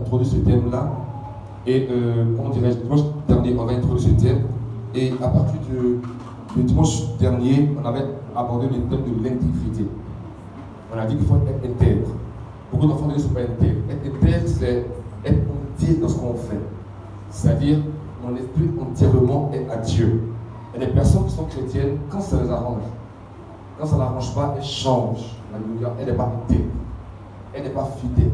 introduit ce thème-là. Et comment dirais-je, dimanche dernier, on a introduit ce thème. Et à partir du dimanche dernier, on avait abordé le thème de l'intégrité. On a dit qu'il faut être intègre. Beaucoup d'enfants ne sont pas intègres. Être intègre, c'est être entier dans ce qu'on fait. C'est-à-dire, mon esprit entièrement est à Dieu. Il y a des personnes qui sont chrétiennes, quand ça les arrange, quand ça ne l'arrange pas, elles changent. Alléluia. Elle n'est pas intègre. Elle n'est pas fidèle.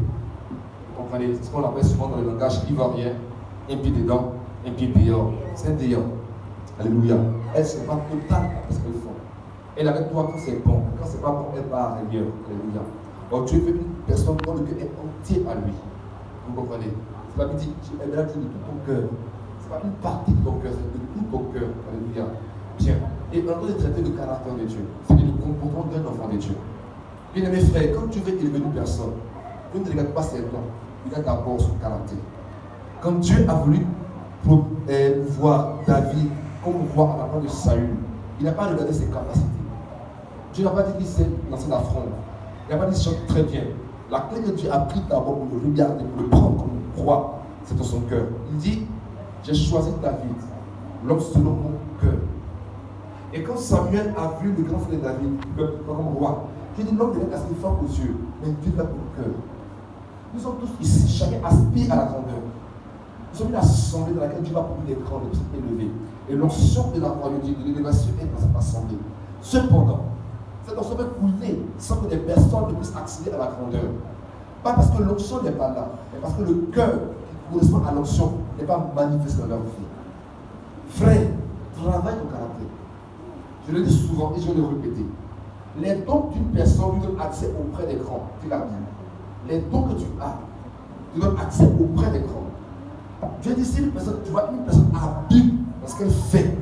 Vous comprenez? C'est ce qu'on appelle souvent dans le langage ivoirien, un pied dedans, un pied dehors. C'est un dehors. Alléluia. Elle ne se pas totale à ce qu'elle fait. Elle est avec toi quand c'est bon. Quand c'est pas bon, elle part ailleurs. Alléluia. Alors Dieu fait une personne dont le cœur est entier à lui. Vous comprenez? C'est pas qu'il dit, elle est là de tout ton cœur. C'est pas une partie de ton cœur, c'est de tout ton cœur. Alléluia. Bien. Et on doit traiter le caractère de Dieu. C'est le comportement d'un enfant de Dieu. Bien aimés frères, quand tu veux élever une personne, tu ne regardes pas ses dons, regarde d'abord son caractère. Quand Dieu a voulu voir David comme roi à la part de Saül, il n'a pas regardé ses capacités. Dieu n'a pas dit qu'il sait lancer la fronde. Il n'a pas dit qu'il chante très bien. La clé que Dieu a pris d'abord pour le regarder, pour le prendre comme roi, c'est dans son cœur. Il dit, j'ai choisi David, l'homme selon mon cœur. Et quand Samuel a vu le grand frère de David comme roi, il dit, l'homme devait assez fort aux yeux, mais Dieu l'a pour le cœur. Nous sommes tous ici, chacun aspire à la grandeur. Nous sommes une assemblée dans laquelle Dieu va produire des grands, des trucs élevés. Et l'onction de la royauté, de l'élévation est dans cette assemblée. Cependant, cette onction peut couler sans que des personnes ne puissent accéder à la grandeur. Pas parce que l'onction n'est pas là, mais parce que le cœur qui correspond à l'onction n'est pas manifesté dans leur vie. Frère, travaille ton caractère. Je le dis souvent et je vais le répéter. Les dons d'une personne lui donnent accès auprès des grands. Tu l'as bien. Les dons que tu as te donnent accès auprès des grands. Dieu dit, si une personne, tu vois une personne habile dans ce qu'elle fait,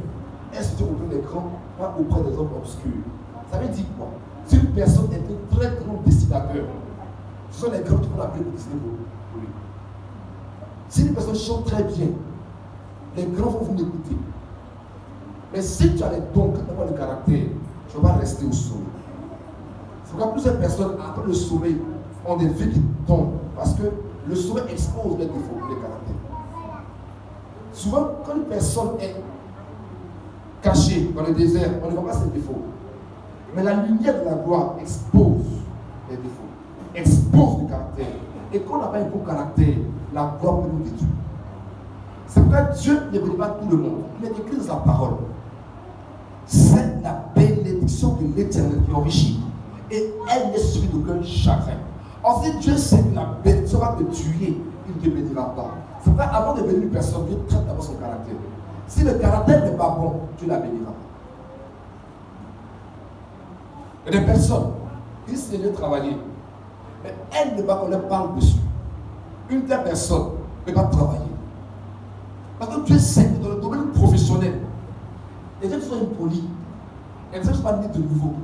elle se dit auprès des grands, pas auprès des hommes obscurs. Ça veut dire quoi? Si une personne est un très grand dessinateur, ce sont les grands qui vont l'appeler pour dessiner pour lui. Si une personne chante très bien, les grands vont vous écouter. Mais si tu as les dons, que tu n'as pas le caractère, tu ne vas pas rester au sommet. C'est pourquoi plusieurs personnes, après le sommet, ont des vies qui tombent. Parce que le sommet expose les défauts, les caractères. Souvent, quand une personne est cachée dans le désert, on ne voit pas ses défauts. Mais la lumière de la gloire expose les défauts, expose le caractère. Et quand on n'a pas un bon caractère, la gloire peut nous détruire. C'est pourquoi Dieu ne bénit pas tout le monde. Il est écrit dans sa parole. C'est la bénédiction de l'Éternel qui enrichit. Et elle n'est suivie d'aucun chagrin. Or, si Dieu sait que la bénédiction va te tuer, il ne te bénira pas. C'est pourquoi avant de bénir une personne, Dieu traite d'abord son caractère. Si le caractère n'est pas bon, tu la béniras pas. Il y a des personnes qui se viennent travailler, mais elle ne va pas qu'on leur parle dessus. Une telle personne ne va pas travailler. Parce que Dieu sait que dans le domaine professionnel, les gens qui sont impolis, les gens qui ne sont pas nés de nouveau,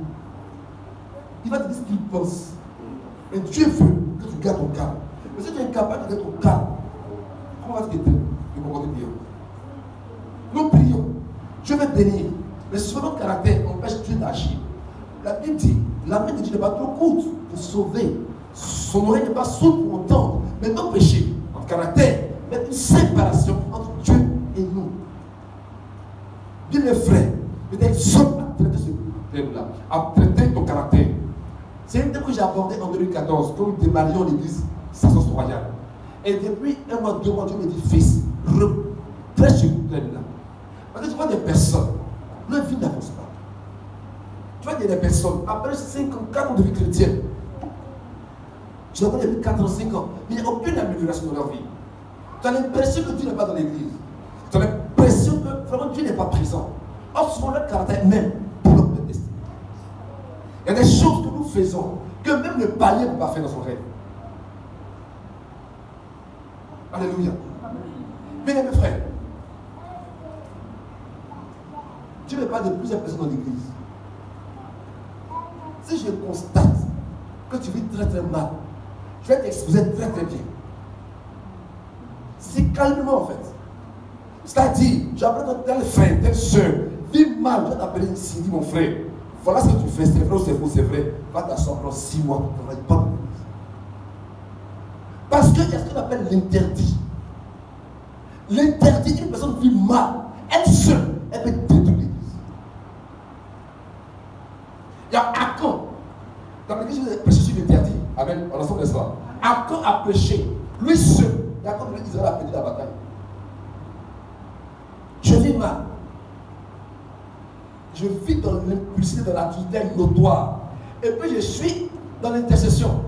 il va te dire ce qu'il pense. Mais Dieu veut que tu gardes ton calme. Mais si tu es incapable de garder ton calme, comment vas-tu te comporter bien? Nous prions, Dieu veut bénir, mais sur notre caractère empêche Dieu d'agir. La Bible dit, la main de Dieu n'est pas trop courte pour sauver. Son oreille n'est pas sourde pour entendre. Mais nos péchés, notre caractère, met une séparation entre Dieu et nous. Bien mes frères, peut-être sommes à traiter ce thème-là, à traiter ton caractère. C'est un thème que j'ai abordé en 2014, quand nous démarrions l'église Sassance Royale. Et depuis un mois, 2 mois, Dieu me dit, fils, prêche ce thème-là. Parce que tu vois des personnes, leur vie n'avance pas. Tu vois, il y a des personnes, après 5 ans, 4 ans de vie chrétienne, tu as depuis 4 ans, 5 ans, mais il n'y a aucune amélioration dans leur vie. Tu as l'impression que Dieu n'est pas dans l'église. Tu as l'impression que vraiment Dieu n'est pas présent. Or, souvent, leur caractère même bloque le destin. Il y a des choses que nous faisons que même le païen ne peut pas faire dans son rêve. Alléluia. Bien mes frères, Dieu ne parle de plusieurs personnes dans l'église. Si je constate que tu vis très très mal, je vais t'exposer très très bien. C'est calmement en fait. C'est-à-dire, j'appelle ton tel frère, telle soeur, vis mal, je vais t'appeler ici, dis mon frère, voilà ce que tu fais, c'est vrai ou c'est faux, c'est vrai. Va t'asseoir pendant 6 mois, tu ne travailles pas dans l'église. Parce qu'il y a ce ce qu'on appelle l'interdit. L'interdit, une personne vit mal, elle seule, elle peut détruire l'église. Il y a Achan. Dans l'église, il a prêché sur l'interdit. Amen. On ensemble, n'est-ce pas? Achan a prêché. Lui seul. Achan, Israël a perdu la bataille. Je vis mal. Je vis dans l'impulsité, dans l'activité notoire. Et puis je suis dans l'intercession.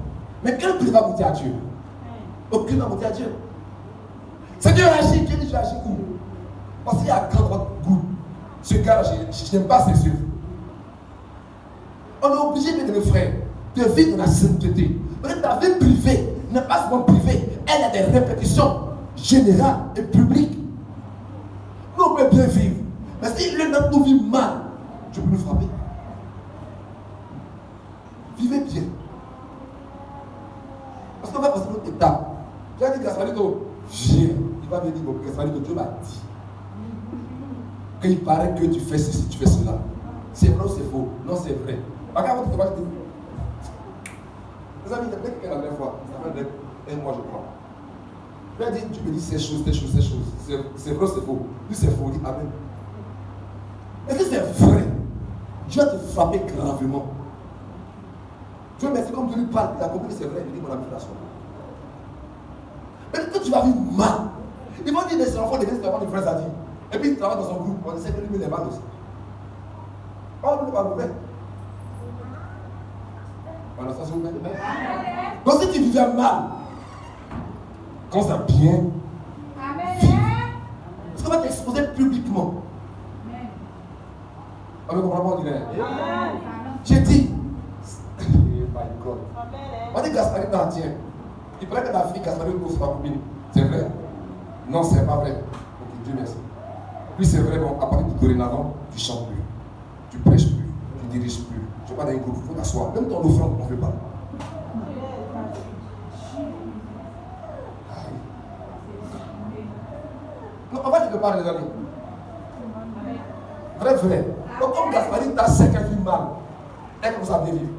Mais quel prix va monter à Dieu? Aucune va monter à Dieu. C'est Dieu agit. Dieu dit je agis où? Parce qu'il y a un grand goût. Ce gars-là, je n'aime pas ses yeux. On est obligé, mes frères, de vivre dans la sainteté. Peut-être ta vie privée n'est pas seulement privée, elle a des répétitions générales et publiques. Nous, on peut bien vivre. Mais si l'un d'entre nous vit mal, je peux nous frapper. Vivez bien. Parce qu'on va passer notre étape. Tu as dit Gasparito, viens. Il va venir dire, Gasparito, Dieu m'a dit. Quand il paraît que tu fais ceci, tu fais cela. C'est vrai ou c'est faux? Non, c'est vrai. Regarde votre travail. Mes amis, dès que la dernière fois, ça fait un mois, je crois. Je lui ai dit, tu me dis ces choses, ces choses, ces choses. C'est vrai ou c'est faux? Lui, c'est faux. Il dit Amen. Et si c'est vrai, Dieu va te frapper gravement. Dieu merci, comme Dieu lui parle, il a compris que c'est vrai, il dit mon ami, la soirée. Mais quand tu vas vivre mal, ils vont dire que ses enfants deviennent vraiment des vrais amis. Et puis il travaille dans son groupe, on essaie de lui mettre les balles aussi. Oh, ne pas mauvais. Voilà, ça c'est ouvert. Donc si tu vivais mal, quand ça bien, parce qu'on va t'exposer publiquement. On ne comprend pas, on dirait. J'ai dit, on dit Gasparine tiens. Il paraît que la fille Gasparine ne pas copine. C'est vrai? Non, c'est pas vrai. Ok, Dieu merci. Puis c'est vrai, bon, à partir de dorénavant, tu chantes plus, tu prêches plus, tu diriges plus. Tu vas dans un groupe, il faut t'asseoir. Même ton offrande, on ne fait pas. Non, on va quelque part, les amis. Vrai, vrai. Donc, comme Gasparine t'a 5 ans vit mal, elle commence à bien vivre.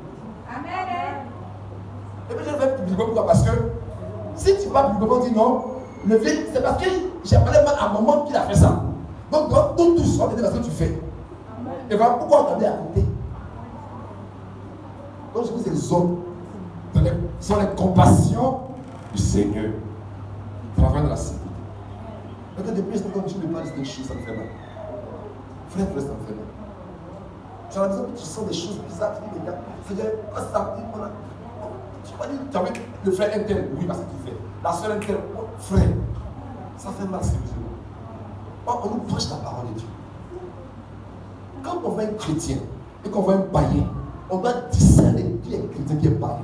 Amen. Et puis je le fais publiquement, pourquoi? Parce que si tu vas publiquement dire non, le vide, c'est parce que j'ai parlé mal à un moment qu'il a fait ça. Donc, nous tous, on était dans ce que tu fais. Amen. Et voilà pourquoi on t'en est à côté. Donc, je vous dis, les hommes sont les compassions du Seigneur. Ils travaillent dans la sécurité. Peut-être depuis que quand tu me parles de choses, ça me fait mal. Frère, ça me fait mal. Tu as l'impression que tu sens des choses bizarres. Tu dis, mais gars, c'est quoi ça? Tu vas dire, tu as vu le frère intel, oui, parce qu'il fait. La soeur intel, oh, frère, ça fait mal sérieusement. On nous prêche la parole de Dieu. Quand on voit un chrétien et qu'on voit un païen, on doit discerner qui est chrétien, qui est païen.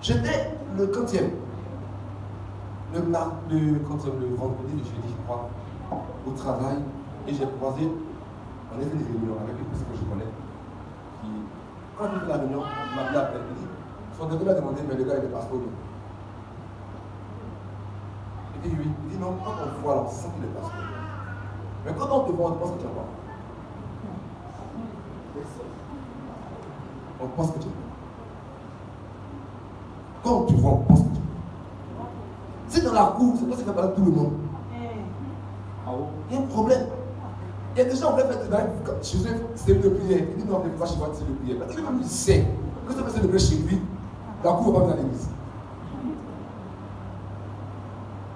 J'étais le quantième, le vendredi, le jeudi, je crois, au travail, et j'ai croisé, on a fait une réunion avec les personnes que je connais, qui, quand j'ai fait la réunion, il m'a dit après, il dit, son docteur a demandé, mais le gars il est passeport. Il dit oui, il dit non, quand on le voit, alors on sent qu'il est passeport. Mais quand on te voit, on pense que tu as pas. On pense que tu as pas. Quand on te voit, on pense que tu as pas. Si dans la cour, c'est toi qui fais parler tout le monde. Il y a un problème. Il y a des gens qui veulent faire chez eux, c'est de prière. Il dit non, mais pourquoi chez moi c'est de prière? Parce que lui-même il sait que ça fait célébrer chez lui, la cour ne va pas venir à l'église.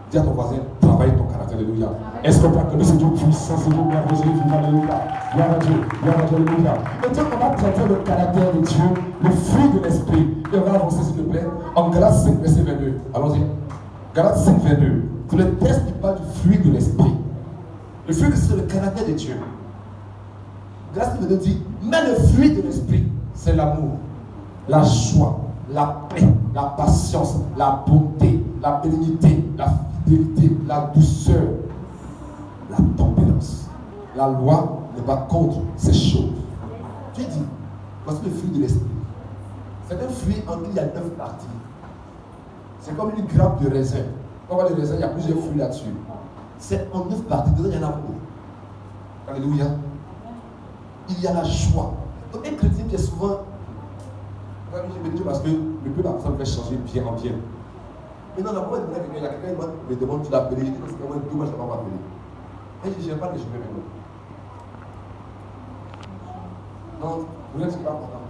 Dis à ton voisin, travaille ton caractère, alléluia. Est-ce qu'on peut acclamer ce Dieu puissant, ce Dieu merveilleux, vivant, alléluia. Gloire à Dieu, alléluia. Maintenant, on va traiter le caractère de Dieu, le fruit de l'esprit. Et on va avancer, s'il te plaît, en Galates 5, verset 22. Allons-y. Galates 5, 22. C'est le texte qui parle du fruit de l'esprit. Le fruit de l'esprit, c'est le caractère de Dieu. Galates 5, 22 dit, mais le fruit de l'esprit, c'est l'amour, la joie, la paix, la patience, la bonté, la bénignité, la fidélité, la douceur, la tempérance. La loi n'est pas contre ces choses. Dieu dit, voici le fruit de l'esprit. C'est un fruit en qui il y a 9 parties. C'est comme une grappe de raisin. Quand on voit les raisins, il y a plusieurs fruits là-dessus. C'est en 9 parties. Dedans, il y en a beaucoup. Alléluia. Il y a la joie. Donc, un chrétien qui est souvent. Je vais dire parce que le peuple a besoin de faire changer bien en bien. Maintenant, la fois, il y a quelqu'un qui me demande, tu l'as appelé. Je dis, parce que moi, je ne l'ai pas appelé. Et je n'ai pas les cheveux maintenant. Non, vous n'êtes pas content.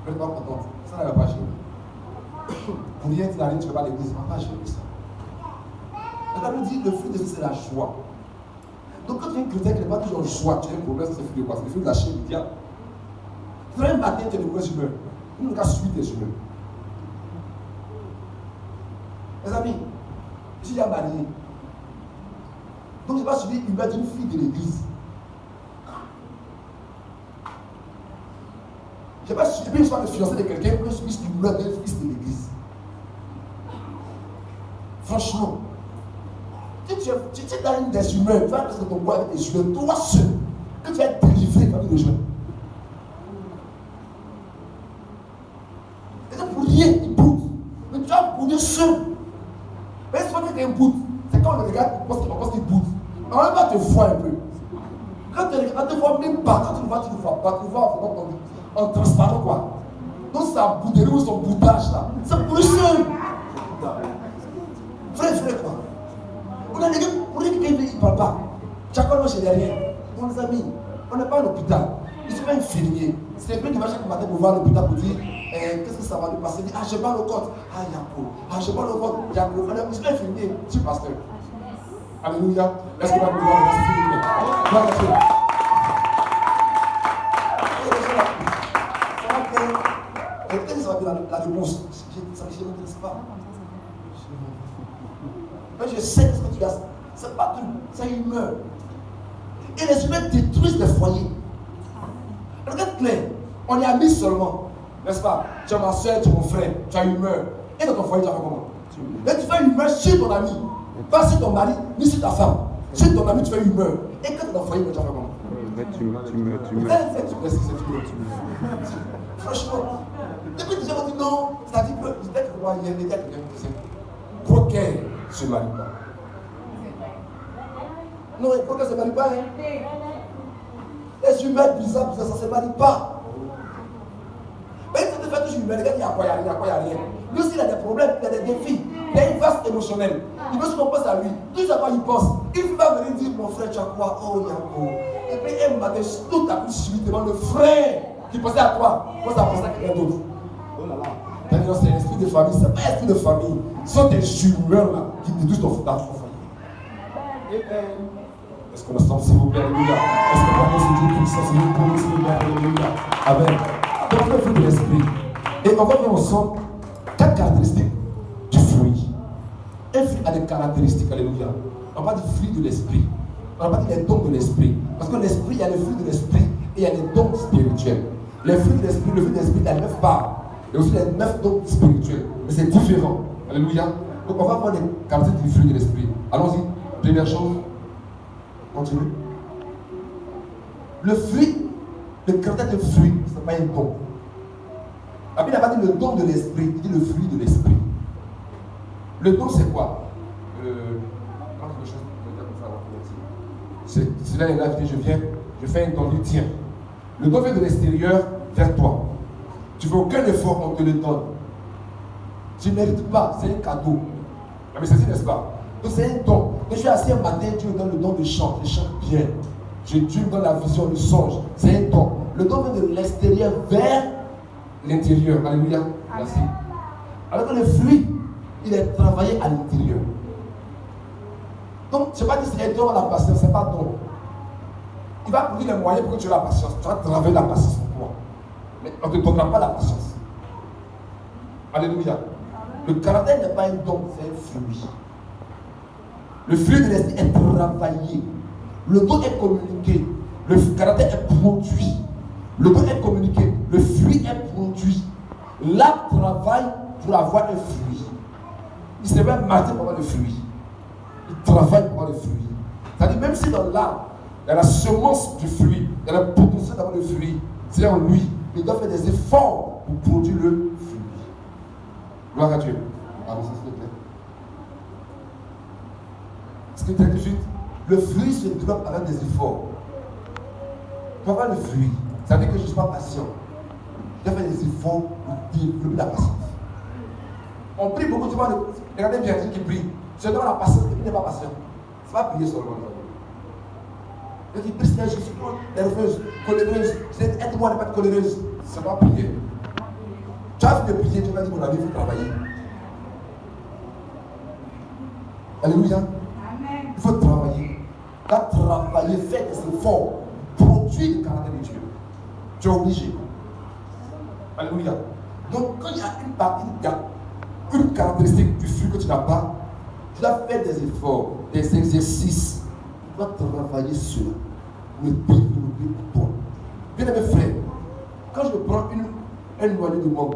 Vous n'êtes pas content. Ça n'avait pas chez vous. Pour rien, tu n'arrives, tu ne fais pas l'église. On va pas gérer ça. La Bible dit, le fruit de ça, c'est la joie. Donc, quand tu es un chrétien qui n'est pas toujours en joie, tu as un problème, c'est le fruit de quoi? C'est le fruit de la chair du diable. Tu as un matin, tu es de mauvaise humeur. Il ne casse suivre tes humeurs. Mes amis, je suis déjà marié. Donc, je n'ai pas suivi l'humeur d'une fille de l'église. Je n'ai pas suivi l'histoire de fiancé de quelqu'un pour que je suive l'humeur d'un fils de l'église. Franchement. Si tu es dans une des humeurs, tu vas rester dans ton bois avec des humeurs, toi seul, que tu vas être délivré quand tu rejoins. Et pour rien, il boude. Mais tu vas bouder seul. Mais c'est pas quelqu'un boude. C'est quand on le regarde, on pense qu'il boude. On va te voir un peu. Quand tu te vois même pas, quand tu le vois, tu ne le vois pas. Tu le vois en transparent quoi. Donc sa bouderie ou son boudage là, c'est pour lui seul. Frère quoi. On a des gens, pour les quelqu'un qui ne parle pas. Chacun chez derrière. Mon ami, on n'est pas à l'hôpital. Il ne suis pas infirmier. C'est un peu qui va chaque matin pour voir l'hôpital pour dire qu'est-ce que ça va lui passer. Ah, j'ai mal au côte. Ah, Yako. Ah, j'ai mal au côte. Yako. Je ne suis pas infirmier. Je suis pasteur. Alléluia. Est-ce qu'on va pouvoir le passer? Gloire à Dieu. Peut-être que ça va être la réponse. Ça ne m'intéresse pas. Mais je sais ce que tu as. C'est pas tout. C'est une humeur. Et les humains détruisent les foyers. Regarde clair. On est amis seulement. N'est-ce pas? Tu es ma soeur, tu es mon frère. Tu as une humeur. Et dans ton foyer, tu as fait comment? Mais tu fais une humeur chez ton ami. Pas sur ton mari, ni sur ta femme. Chez ton ami, tu fais une humeur. Et quand tu es dans ton foyer, tu as fait comment? Tu meurs. Franchement. Depuis que j'ai dit non, c'est-à-dire que peut-être que moi, il y a des gars qui viennent me dire Croquet se marie pas. Non, Croquet se marie pas. Hein? Les humains bizarres, ça ne se marie pas. Mais tu te fais toujours humain, les gars, il y a quoi, il y a rien. Lui aussi, il a des problèmes, il a des défis, il a une vaste émotionnelle. Il veut se qu'on pense à lui. Tout ça, il pense. Il va venir dire mon frère, tu as quoi? Oh, Yako. Et puis, un matin, tout a pu suivre devant le frère qui pensait à toi. Moi, ça pensait à quelqu'un d'autre. Oh là là. C'est l'esprit de famille, c'est pas l'esprit de famille. Ce sont des humeurs là qui détruisent ton foyer. Est-ce qu'on ensemble, s'il vous plaît, alléluia? Est-ce qu'on va dire Dieu puissant, s'il vous plaît, alléluia? Amen. Donc, le fruit de l'esprit. Et on va voir ensemble 4 caractéristiques du fruit. Un fruit a des caractéristiques, alléluia. On parle du fruit de l'esprit. On va pas dire les dons de l'esprit. Parce que l'esprit, il y a le fruit de l'esprit et il y a les dons spirituels. Les fruits de l'esprit, le fruit de l'esprit, il y a 9 parts. Et aussi les 9 dons spirituels. Mais c'est différent. Alléluia. Donc on va voir les caractéristiques du fruit de l'esprit. Allons-y. Première chose. Continue. Le fruit, le caractère de fruit, ce n'est pas un don. La Bible n'a pas dit le don de l'esprit, il dit le fruit de l'esprit. Le don, c'est quoi? C'est là, il a dit, je fais un don, tiens. Le don vient de l'extérieur vers toi. Tu ne fais aucun effort, on te le donne. Tu ne mérites pas, c'est un cadeau. Mais c'est ça, n'est-ce pas? Donc c'est un don. Quand je suis assis un matin, Dieu me donne le don de chant. Je chante bien. Dieu me donne la vision, le songe. C'est un don. Le don vient de l'extérieur vers l'intérieur. Alléluia. Merci. Alors que le fruit, il est travaillé à l'intérieur. Donc, je ne sais pas si c'est un don à la patience, ce n'est pas don. Il va produire les moyens pour que tu aies la patience. Tu vas travailler la patience pour toi. Mais on ne te donnera pas la patience. Alléluia. Le caractère n'est pas un don, c'est un fruit. Le fruit de l'esprit est travaillé. Le don est communiqué. Le caractère est produit. Le don est communiqué. Le fruit est produit. L'arbre travaille pour avoir un fruit. Il se met matin pour avoir le fruit. Il travaille pour avoir le fruit. C'est-à-dire, même si dans l'arbre, il y a la semence du fruit, il y a le potentiel d'avoir le fruit, c'est en lui. Il doit faire des efforts pour produire le fruit. Gloire à Dieu. Allons-y, s'il te plaît. Est-ce que tu as tout de suite? Le fruit se développe avec des efforts. Pour avoir le fruit, ça veut dire que je ne suis pas patient. Je dois faire des efforts pour développer la patience. On prie beaucoup, tu vois, Regardez bien, qui prie. Je donne la patience, il n'est pas patient. Ça va prier seulement. Donc il prie, Seigneur, je suis nerveuse, coléreuse. Aide-moi à ne pas être coléreuse. Ça va prier. Tu as fait de prier, tu vas dire, mon ami, il faut travailler. Alléluia. Amen. Il faut travailler. Tu as travaillé, faire des efforts, produire le caractère de Dieu. Tu es obligé. Alléluia. Donc, quand il y a une partie, il y a une caractéristique du fruit que tu n'as pas, tu dois faire des efforts, des exercices. Tu dois travailler sur le développer pour toi. Bien aimé frère, quand je prends un noyau de mangue,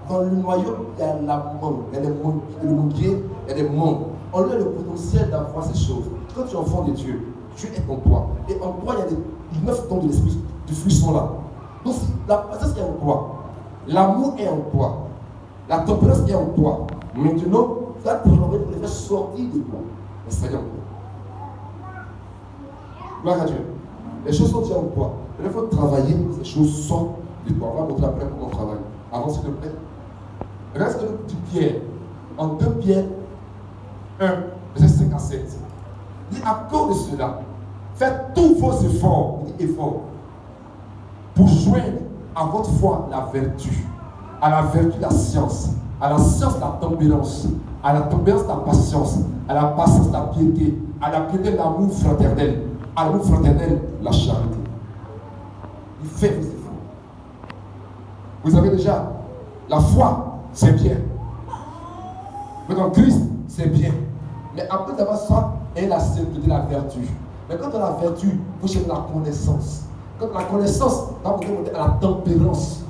dans le noyau, il y a la mangue, il y a le manguier, il y a des mangues. On a le potentiel d'avoir ces choses. Quand tu es enfant de Dieu, Dieu est en toi. Et en toi, il y a les 9 dons de l'esprit, du fruit sont là. Donc, la patience est en toi. L'amour est en toi. La tempérance est en toi. Maintenant, tu dois travailler pour les faire sortir de toi. Mais ça y est en toi. Gloire à Dieu. Les choses sont déjà en toi. Il faut travailler pour que ces choses sortent de toi. On va montrer après comment on travaille. Avant, s'il te plaît. Regarde ce que nous dit Pierre. En 2 Pierre 1, verset 5 à 7. Il dit à cause de cela, faites tous vos efforts, pour joindre à votre foi la vertu, à la vertu la science, à la science la tempérance, à la tempérance la patience, à la patience la piété, à la piété l'amour fraternel, à l'amour fraternel la charité. Il fait vos efforts. Vous avez déjà la foi, c'est bien. Mais dans Christ, c'est bien. Mais après d'avoir ça, et la sainteté, la vertu. Mais quand on a la vertu, il faut chercher la connaissance. Quand la connaissance, on va monter à la tempérance.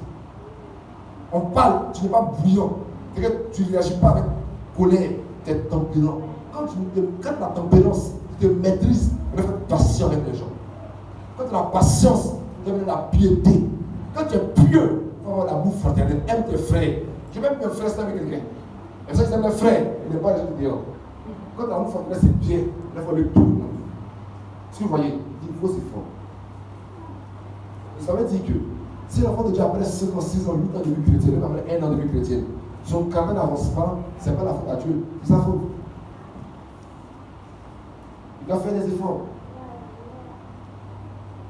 On parle, tu n'es pas bouillant. Tu ne réagis pas avec colère, tu es tempérant. Quand la tempérance, tu te maîtrises, tu vas être patient avec les gens. Quand tu as la patience, tu as la piété. Quand tu es pieux, tu vas avoir l'amour fraternel. Aime tes frères. Je vais même mes frères avec quelqu'un. Et ça, c'est mes frères. Il n'est pas les gens dehors. Quand l'amour fraternel, c'est bien. Il faut le tout le monde. Si vous voyez, il faut s'efforcer. Ça veut dire que si l'enfant de Dieu après 5 ans, 6 ans, 8 ans de vie chrétienne, même après 1 an de vie chrétienne, son carnet n'avance pas, ce n'est pas la faute à Dieu, c'est sa faute. Il doit faire des efforts.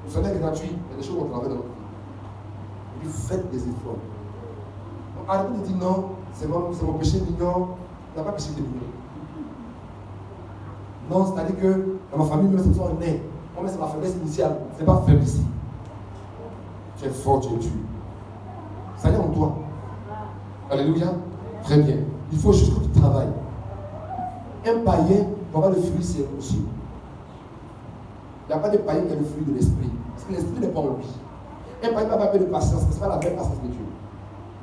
Vous savez, gratuit, il y a des choses qu'on travaille dans notre vie. Il fait des efforts. Donc, arrêtez de dire non, c'est mon péché mignon, il n'a pas péché de mignon. Non, c'est-à-dire que dans ma famille, même si on est né, on met sur la faiblesse initiale, ce n'est pas faible ici. Tu es fort, tu es dur. Ça y est en toi. Alléluia. Très bien. Il faut juste que tu travailles. Un païen va avoir le fruit, c'est impossible. Il n'y a pas de païen qui a le fruit de l'esprit. Parce que l'esprit n'est pas en lui. Un païen va avoir de patience, mais ce n'est pas la vraie patience de Dieu.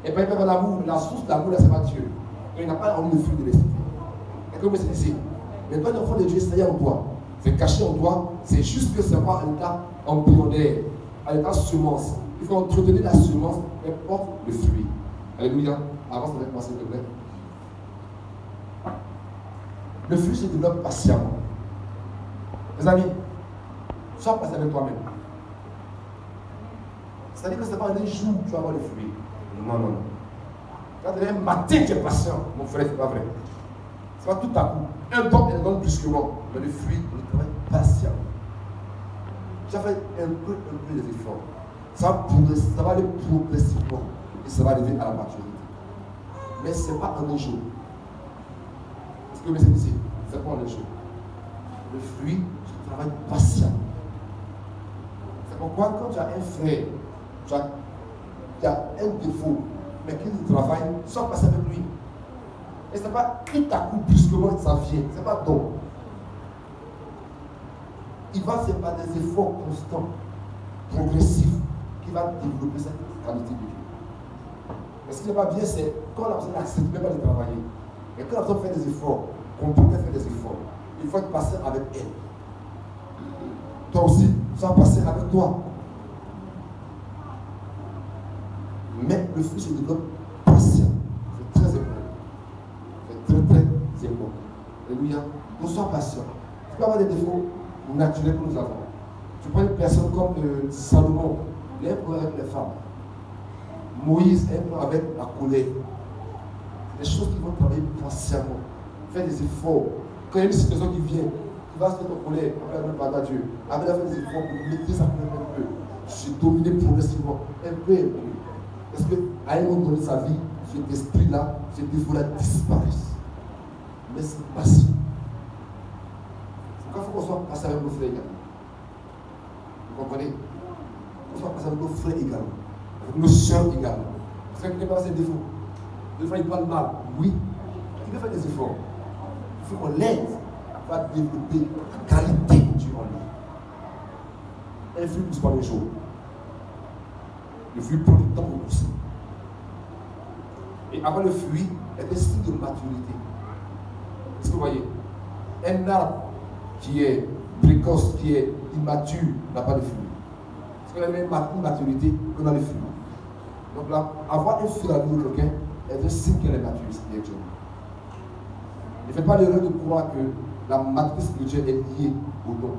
Un païen va avoir l'amour, la source de l'amour, là, ce n'est pas Dieu. Donc, il n'a pas en lui le fruit de l'esprit. Et comme c'est ici. Mais toi, l'enfant de Dieu, ça y est en toi. C'est caché en toi. C'est juste que ce n'est pas un état embryonnaire, un état semence. Il faut entretenir la semence et porte le fruit. Alléluia. Avance avec moi, s'il te plaît. Le fruit se développe patiemment. Mes amis, sois patient avec toi-même. C'est-à-dire que ce n'est pas un jour où tu vas avoir le fruit. Non, non, non. Quand tu es un matin, tu es patient. Mon frère, ce n'est pas vrai. Ce n'est pas tout à coup. Un don, il donne plus que moi. Mais le fruit, on le travaille patiemment. Tu as fait un peu des efforts. Ça va aller progressivement et ça va arriver à la maturité. Mais ce n'est pas en un jour. Est-ce que vous me ici? Ce n'est pas en un jour. Le fruit, tu travailles patiemment. C'est pourquoi quand tu as un frère, tu as un défaut, mais qu'il travaille, sois patient avec lui. Et ce n'est pas tout à coup brusquement que ça vient. Ce n'est pas donc. Il va se faire des efforts constants, progressifs, qui va développer cette qualité de Dieu. Mais ce qui n'est pas bien, c'est quand la personne n'accepte même pas de travailler. Et quand la personne fait des efforts, comprend qu'elle fait des efforts, il faut être patient avec elle. Toi aussi, sois patient avec toi. Mais le fruit se développe patient. C'est très important. C'est très, très important. Alléluia. Donc sois patient. Tu peux avoir des défauts naturels que nous avons. Tu prends une personne comme Salomon, il a un problème avec les femmes. Moïse a un problème avec la colère. des choses qui vont travailler consciemment. Faire des efforts. Quand il y a une situation qui vient, qui va se mettre en colère, après la parole à Dieu, après faire des efforts pour maîtriser sa colère un peu. Je suis dominé progressivement, un peu. Parce qu'à un moment donné de sa vie, cet esprit-là, ce défaut-là disparaissent. Mais c'est pas si. C'est pourquoi il faut qu'on soit passé avec nos frères également. Vous comprenez? On soit passé avec nos frères également. Avec nos soeurs également. Parce que quelqu'un a ses défauts. Des fois, il parle mal. Oui. Il veut faire des efforts. Il faut qu'on l'aide à développer la qualité de Dieu en lui. Un fruit ne pousse pas le jour. Le fruit prend du temps pour pousser. Et avant le fruit, il y a des signes de maturité. Est-ce que vous voyez? Un arbre qui est précoce, qui est immature, n'a pas de fruit. Parce qu'il a la même maturité que dans les fruits. Donc là, avoir un fruit dans la vie de quelqu'un est un signe qu'elle est mature spirituellement. Ne faites pas l'erreur de croire que la maturité spirituelle est liée au don.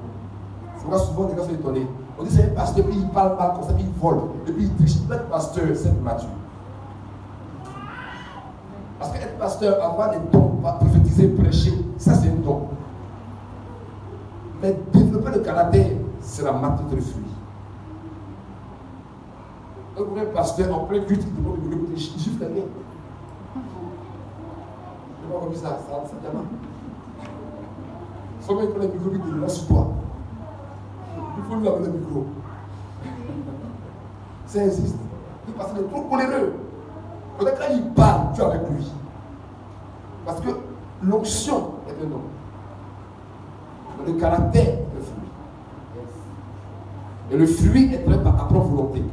C'est pourquoi souvent les gens sont étonnés. On dit c'est un pasteur, puis il parle mal comme ça, puis il vole, et puis il triche. Être pasteur, c'est mature. Parce qu'être pasteur, avoir des dons, prophétiser, prêcher, ça c'est un don. Mais développer le caractère, c'est la maturité du fruit. Un vrai pasteur en plein culte, il gifle les mains. Je n'ai pas vu ça gamin. Souvent, il prend le micro, il te lance sur toi. Il faut lui laver le micro. Ça existe. Il passe de trop coléreux. Peut-être quand il parle, tu es avec lui. Parce que l'onction est un nom. Le caractère est le fruit. Et le fruit est traité par ta propre volonté.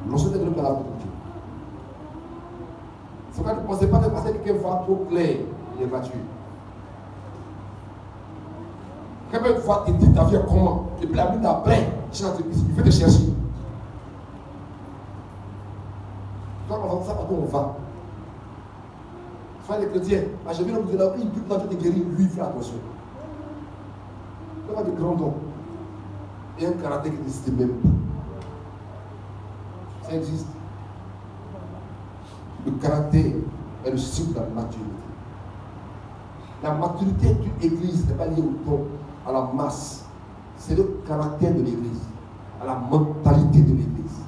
L'onction est traité par la volonté de Dieu. C'est pourquoi ne pensez pas que parce que quelqu'un voit trop clair, il est mature. Quelqu'un peut voir te dire ta vie est comment. Et puis la minute d'après, il veut te chercher. Quand on va ça, partout on va. Soit les chrétiens, j'ai vu l'homme de là, il peut pas te guérir, lui, il fait attention. Il a de grands dons. Et un caractère qui n'existe même pas. Ça existe. Le caractère est le signe de la maturité. La maturité d'une église n'est pas liée au don, à la masse. C'est le caractère de l'église, à la mentalité de l'église.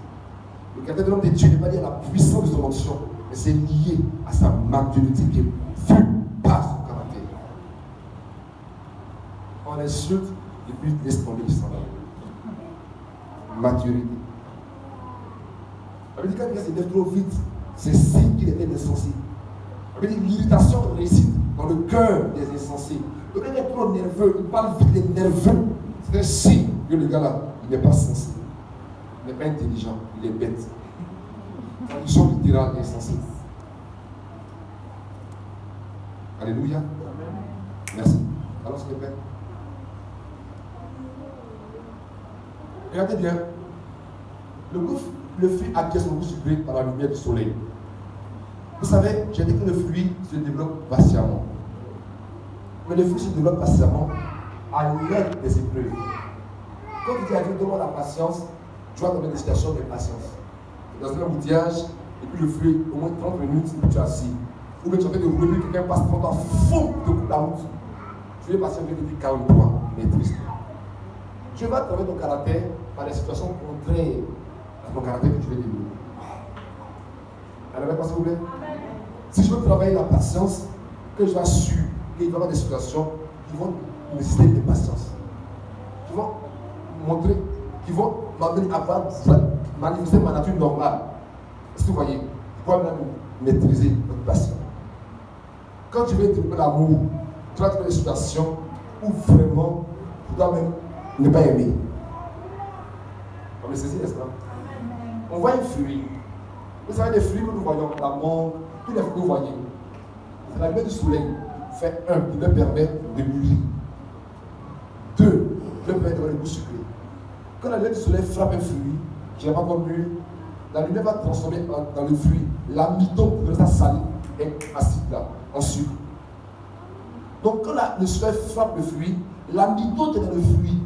Le caractère de l'homme de Dieu n'est pas lié à la puissance de son onction, mais c'est lié à sa maturité qui est vue par son caractère. On insulte et puis laisse tomber le sang. Maturité. Ça veut dire que quand quelqu'un se lève trop vite, c'est signe qu'il était insensé. Ça veut dire l'irritation réside dans le cœur des insensés. Le gars est trop nerveux, il parle vite, il est nerveux. C'est un signe que le gars-là, il n'est pas sensé. Il n'est pas intelligent, il est bête. Traduction littérale insensée. Alléluia. Merci. Alors, s'il te plaît. Regardez bien. Le fruit acquiert son goût sucré par la lumière du soleil. Vous savez, j'ai dit que le fruit se développe patiemment. Mais le fruit se développe patiemment à l'aide des épreuves. Quand tu dis à Dieu, donne-moi la patience, tu vas donner des situations de patience. Dans un embouteillage, et puis le fruit, au moins 30 minutes, et puis tu es assis. Ou bien tu es en train de rouler, puis quelqu'un passe devant toi, fou, te coupe la route. Tu es patient, tu te dis calme-toi, maîtrise-toi. Dieu va travailler ton caractère par des situations contraires à ton caractère que tu veux développer. Alors, s'il vous plaît. Si je veux travailler la patience, que je assure qu'il va y avoir des situations qui vont nécessiter de patience, qui vont montrer, qui vont m'amener à manifester ma nature normale. Est-ce que vous voyez? Pourquoi même maîtriser notre patience? Quand tu veux développer l'amour, tu vas trouver des situations où vraiment tu dois même ne pas aimer. On me saisit, n'est-ce pas? On voit un fruit. Vous savez, les fruits que nous voyons, la menthe, tous les fruits que vous voyez, c'est la lumière du soleil. Fait un, il leur permet de mûrir. Deux, il leur permet d'avoir le goût sucré. Quand la lumière du soleil frappe un fruit, qui n'est pas encore mûr, la lumière va transformer dans le fruit l'amidon de sa salive est acide là, en sucre. Donc quand le soleil frappe le fruit, l'amidon qui est dans le fruit,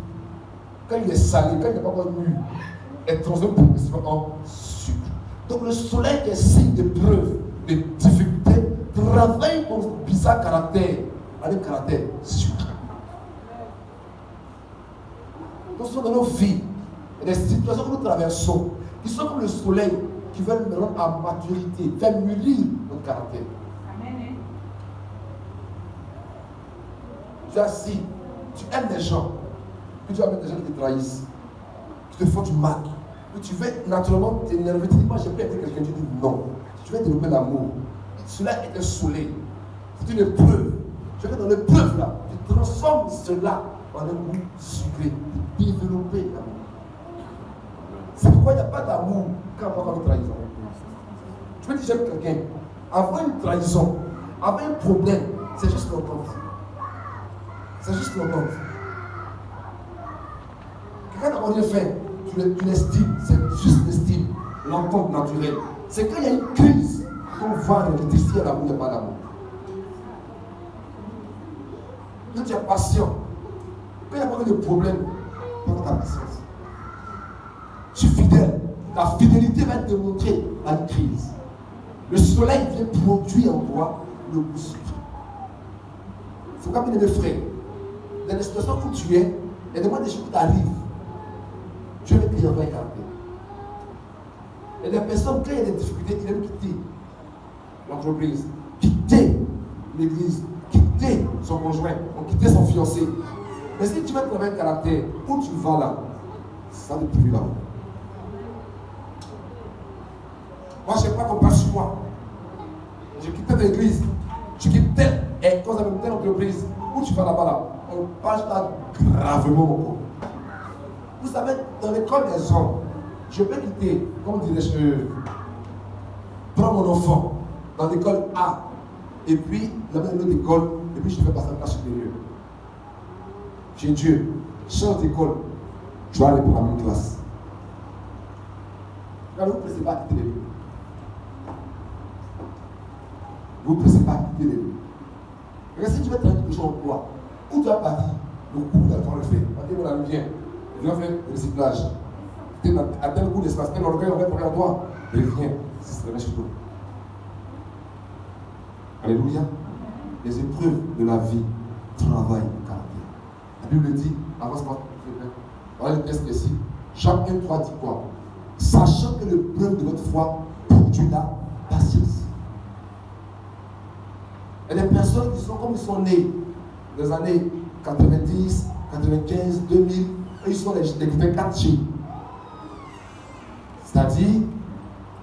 quand il est salé, quand il n'est pas encore mûr, est transformé progressivement en sucre. Donc le soleil qui est signe de preuve, de difficulté, travaille ton bizarre caractère avec caractère sûr. Nous sommes dans nos vies, et des situations que nous traversons, qui sont comme le soleil, qui veulent nous rendre à maturité, faire mûrir notre caractère. Amen. Tu es assis, tu aimes des gens, puis tu vas mettre des gens qui te trahissent, qui te font du mal, puis tu veux naturellement t'énerver, tu dis, moi j'ai pas été quelqu'un, tu dis non. Tu vas développer l'amour. Cela est un soleil, c'est une épreuve. Tu vas dans l'épreuve là, tu transformes cela en un goût sucré, de développer l'amour. C'est pourquoi il n'y a pas d'amour quand on a une trahison. Tu peux dire j'aime quelqu'un, avant une trahison, avant un problème, c'est juste l'entente. C'est juste l'entente. Quelqu'un n'a rien fait, tu l'estimes, c'est juste l'estime, l'entente naturelle. C'est quand il y a une crise qu'on voit le décider l'amour, il n'y a pas d'amour. Quand tu es patient, quand il n'y a pas de problème, tu as ta patience. Tu es fidèle. Ta fidélité va te montrer à une crise. Le soleil vient produire en toi le goût sucré. C'est pourquoi, mes frères, dans les situations où tu es, et demande des choses qui t'arrivent, Dieu veut qu'il y ait un vrai caractère. Et des personnes, quand il y a des difficultés, ils aiment quitter l'entreprise, quitter l'église, quitter son conjoint, quitter son fiancé. Mais si tu veux travailler un caractère, où tu vas là, ça ne te plus là. Moi, je n'ai pas qu'on passe sur moi. Je quittais l'église, je quitte telle, et quand j'avais telle entreprise, où tu vas là-bas là, on passe là gravement mon corps. Vous savez, dans l'école des hommes, je peux quitter, comme dirais-je, prendre mon enfant dans l'école A, et puis l'amener dans l'autre école, et puis je fais passer en classe supérieure. J'ai Dieu, change d'école, tu vas aller pour la même classe. Là, vous ne pressez pas à quitter les lieux. Vous ne pressez pas à quitter les lieux. Mais si tu veux travailler quelque chose en toi, où tu vas partir, le coup d'attendre le fait. On dit, mon ami, viens, je vais faire le recyclage. À tel coup d'espace, tel orgueil, on va parler en toi. Et viens, c'est la chez toi. Alléluia. Les épreuves de la vie travaillent le caractère. La Bible dit, avance-moi, voilà le texte ici. Jacques 1:3 dit quoi? Sachant que l'épreuve de votre foi produit la patience. Il y a des personnes qui sont comme ils sont nés dans les années 90, 95, 2000, et ils sont les 24G. C'est-à-dire,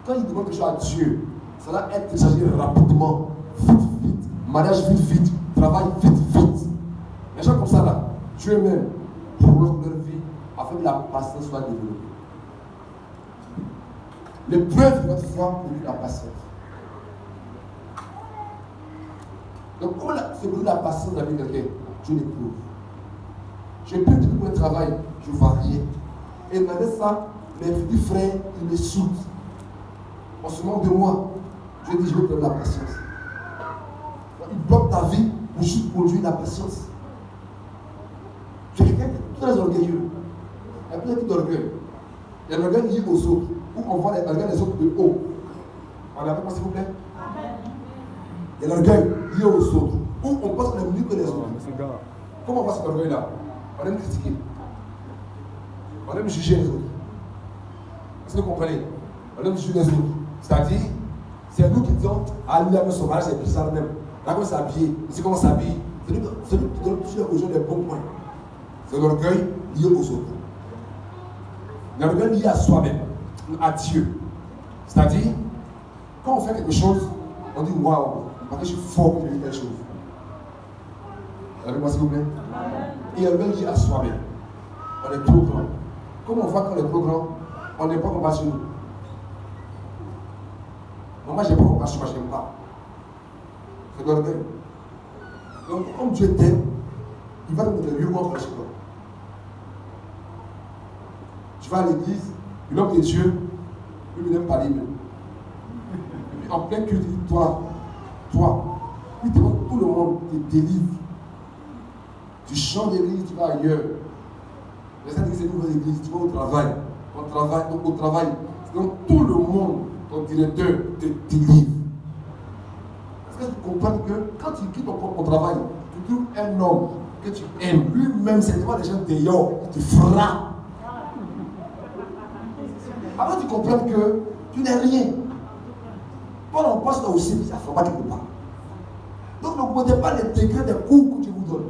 quand ils demandent quelque chose à Dieu, ça va être téléchargé rapidement, vite. Mariage vite, travail vite. Les gens comme ça là, Dieu même prolonge leur vie afin que la patience soit développée. L'épreuve de votre foi produit la patience. Donc, comment c'est pour la patience avec quelqu'un? Je l'éprouve. Je peux depuis mon travail, je ne vois rien. Et malgré ça, mes petits frères, ils me soudent. On se moque de moi. Je dis, je vais prendre la patience. Ils bloquent ta vie pour juste produire la patience. Tu es quelqu'un qui est très orgueilleux. Il y a plein d'orgueil. Il y a l'orgueil lié aux autres. Où on voit l'orgueil des autres de haut. On l'a fait, s'il vous plaît? Il y a l'orgueil lié aux autres. Où on pense qu'on est mieux que les autres. Comment on voit cet orgueil-là? On aime critiquer. On aime juger les autres. Est-ce que vous comprenez? On aime juger les autres. C'est-à-dire, c'est nous qui disons, ah, lui, avec son mariage, c'est bizarre même. Là, comment s'habiller, c'est comment s'habiller. C'est lui qui donne toujours aux gens des bons points. C'est l'orgueil lié aux autres. L'orgueil lié à soi-même, à Dieu. C'est-à-dire, quand on fait quelque chose, on dit waouh, parce que je suis fort pour faire quelque chose. Avec moi, s'il vous plaît. Et l'orgueil lié à soi-même. On est trop grand. Comme on voit qu'on est trop grand, on n'est pas compassionné. Moi, je n'ai pas compassion, moi, je n'aime pas. C'est l'orgueil. Donc, comme Dieu t'aime, il va te donner le lieu où on va chez toi. Tu vas à l'église, l'homme de Dieu, lui, il n'aime pas libre. Et puis, en plein culte, il dit, toi, il te demande tout le monde te délivre. Tu changes d'église, tu vas ailleurs. Mais ça dit que c'est une nouvelle église, tu vas au travail. Au travail. Donc, tout le monde, ton directeur, te délivre. Est-ce que tu comprendre que quand tu quittes ton travail, tu trouves un homme que tu aimes, lui-même, c'est devant les gens dehors, il te frappe. Avant tu comprends que tu n'es rien. Bon, on passe là aussi, ça ne fait pas quelque part. Donc ne comptez pas les degrés des coups que Dieu vous donne.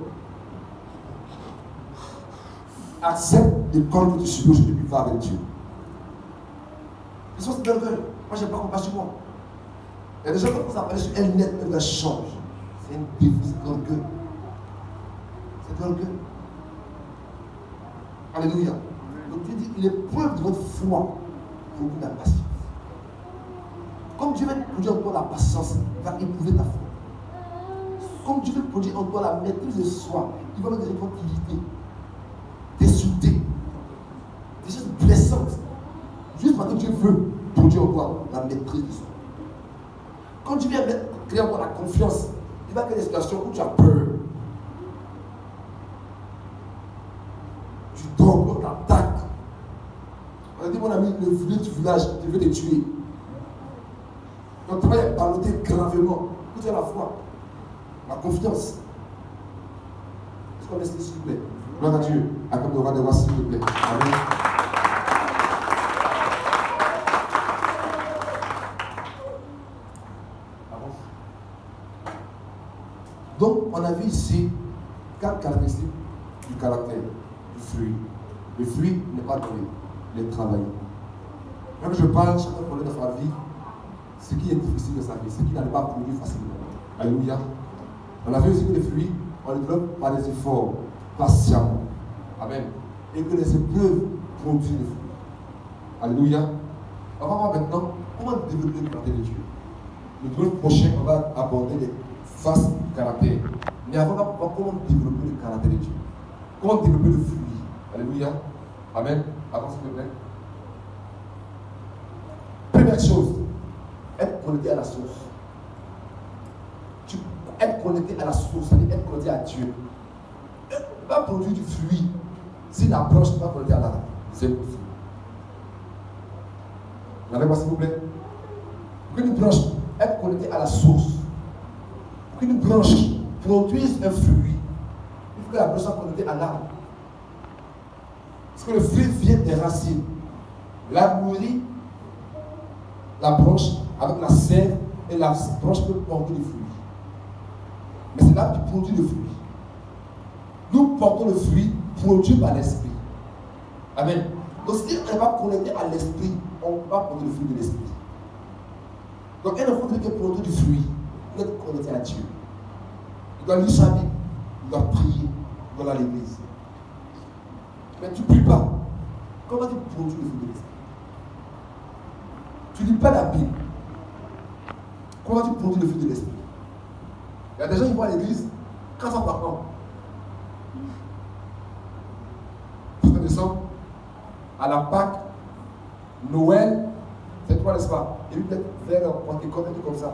Accepte l'école que tu subis aujourd'hui puis va avec Dieu. Les choses c'est d'orgueil. Moi, je n'ai pas compassion sur moi. Il y a des gens qui commencent à parler sur elle net, elle change. C'est une défi, c'est d'orgueil. C'est d'orgueil. Alléluia. Donc Dieu dit, l'épreuve de votre foi produit la patience. Comme Dieu veut produire en toi la patience, il va éprouver ta foi. Comme Dieu veut produire en toi la maîtrise de soi, il va mettre des tranquillités, t'insulter, des choses blessantes. Juste parce que Dieu veut produire en toi la maîtrise de soi. Quand tu viens créer en toi la confiance, il va créer des situations où tu as peur. Tu dors, on t'attaque. On a dit, mon ami, le vieux du village, tu veux les tuer. Ton travail est ballotté gravement. Tout est la foi. La confiance. Est-ce qu'on laisse s'il vous plaît? Gloire à Dieu. Accorde le roi des rois, s'il vous plaît. Amen. Donc, on a vu ici 4 caractéristiques du caractère du fruit. Le fruit n'est pas donné, il est travaillé. Même je parle, chacun connaît dans sa vie ce qui est difficile de sa vie, ce qui n'arrive pas à produire facilement. Alléluia. On a vu aussi que les fruits, on les développe par des efforts, patiemment. Amen. Et que les épreuves produisent des fruits. Alléluia. On va voir maintenant comment développer le caractère de Dieu. Le dimanche prochain, on va aborder les faces du caractère. Mais avant, on va voir comment développer le caractère de Dieu. Comment développer le fruit. Alléluia. Amen. Avant, s'il vous plaît. Première chose, être connecté à la source. Être connecté à la source, c'est-à-dire être connecté à Dieu. Ne pas produire du fruit si la branche n'est pas connectée à l'arbre. C'est impossible. Vous avez quoi, s'il vous plaît? Pour qu'une branche être connectée à la source, pour qu'une branche produise un fruit, il faut que la branche soit connectée à l'arbre. Parce que le fruit vient des racines. L'arbre nourrit la branche avec la sève et la branche peut porter du fruit. Mais c'est l'arbre qui produit le fruit. Nous portons le fruit produit par l'esprit. Amen. Donc si on n'est pas connecté à l'esprit, on ne peut pas porter le fruit de l'esprit. Donc un enfant qui produit du fruit, il doit être connecté à Dieu. Il doit lire sa Bible, il doit prier, il doit aller à l'église. Mais tu ne pries pas. Comment tu produis le fruit de l'esprit? Tu ne lis pas la Bible. Comment tu produis le fruit de l'esprit? Il y a des gens qui vont à l'église 400 par an. 1er décembre, à la Pâque, Noël, c'est toi, n'est-ce pas? Et puis peut-être vers Pentecôte, un truc comme ça.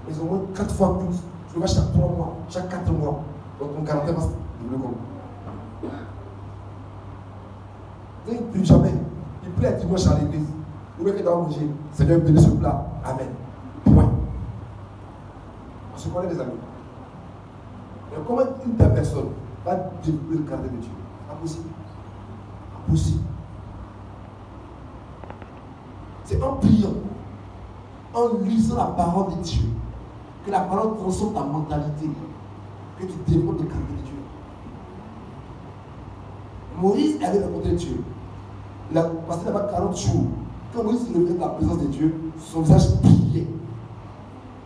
Ils ont au moins 4 fois plus. Tu vas chaque 3 mois, chaque 4 mois. Donc ton caractère va se développer comme. Il ne prie jamais. Il prie un dimanche à l'église. Ou bien qu'il doit manger. Seigneur, bénis ce plat. Amen. Point. On se connaît, les amis. Mais comment une telle personne va développer le caractère de Dieu? Impossible. Impossible. C'est en priant, en lisant la parole de Dieu, que la parole transforme ta mentalité, que tu développes le caractère de Dieu. Moïse avait rencontré Dieu. Il a passé là-bas 40 jours. Quand Moïse se levait de la présence de Dieu, son visage brillait.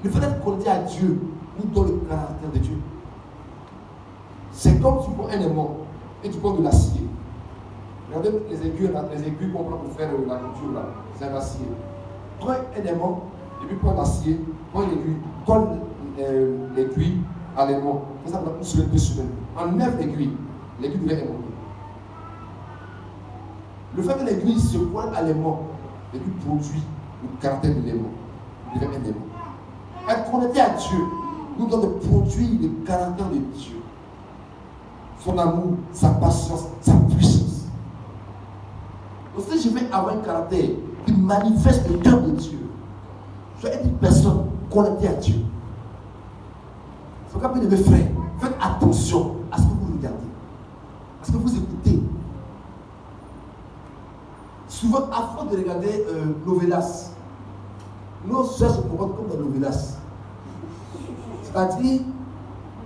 Le fait d'être connecté à Dieu nous donne le caractère de Dieu. C'est comme tu prends un aimant et tu prends de l'acier. Regardez les aiguilles qu'on prend pour faire la couture là. C'est un acier. Prends un aimant et puis prends l'acier, prends l'aiguille, colle l'aiguille à l'aimant. Ça prend une semaine, 2 semaines. Enlève l'aiguille devient aimanté. Le fait que l'aiguille se pointe à l'aimant, l'aiguille produit le caractère de l'aimant. Il devient un aimant. Être connecté à Dieu nous donne de produire le caractère de Dieu. Son amour, sa patience, sa puissance. Donc si je veux avoir un caractère qui manifeste le cœur de Dieu, je vais être une personne connectée à Dieu. C'est pourquoi, mes frères, faites attention à ce que vous regardez, à ce que vous écoutez. Souvent, avant de regarder Novelas, nos soeurs se comportent comme dans Novelas. C'est-à-dire,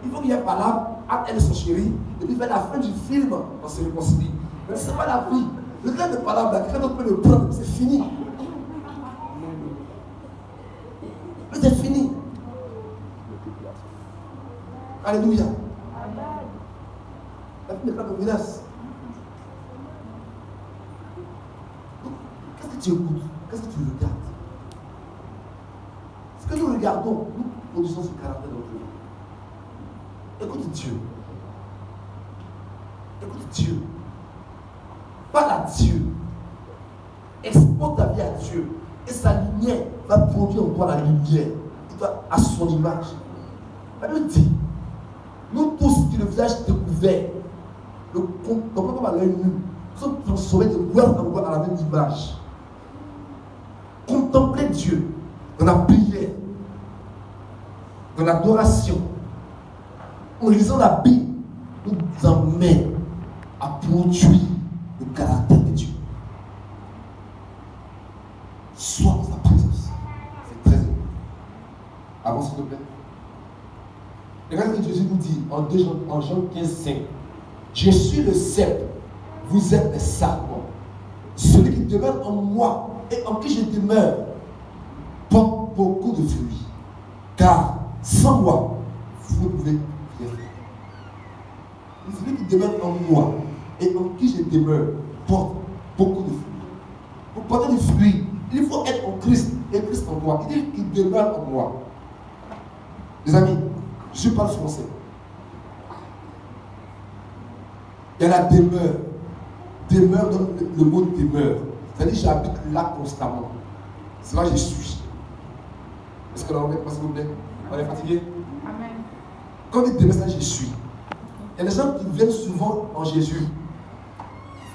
il faut qu'il y ait par là, entre elle et son chéri, et puis vers la fin du film, on se réconcilie. Mais ce n'est pas la vie. Le temps de parler là, quelqu'un d'autre peut le prendre, c'est fini. Mais c'est fini. Alléluia. La vie n'est pas de menace. Qu'est-ce que tu écoutes? Qu'est-ce que tu regardes? Ce que nous regardons, nous produisons ce caractère dans notre vie. Écoute Dieu. Écoute Dieu. Parle à Dieu. Expose ta vie à Dieu. Et sa lumière va produire en toi la lumière. Et toi, à son image. Elle nous dit, nous tous qui le visage découvert, le comprenons comme à l'œil nu, sommes transformés de gloire en gloire à la même image. Contempler Dieu dans la prière, dans l'adoration, en lisant la Bible, nous emmène à produire le caractère de Dieu. Sois dans sa présence. C'est très important. Avance s'il te plaît. Regardez ce que Jésus nous dit en Jean 15, 5. Je suis le cep, vous êtes les sarments. Celui qui demeure en moi et en qui je demeure porte beaucoup de fruits. Car sans moi, vous ne pouvez rien faire. Celui qui demeure en moi et en qui je demeure porte beaucoup de fruits. Pour porter des fruits, il faut être en Christ et Christ en moi. Il dit qu'il demeure en moi. Les amis, je parle français. Il y a la demeure. Demeure donne le mot demeure. C'est-à-dire j'habite là constamment. C'est là que je suis. Est-ce que l'on remet, s'il vous plaît? On est fatigué? Amen. Quand on dit demeure, c'est là que je suis. Il y a des gens qui viennent souvent en Jésus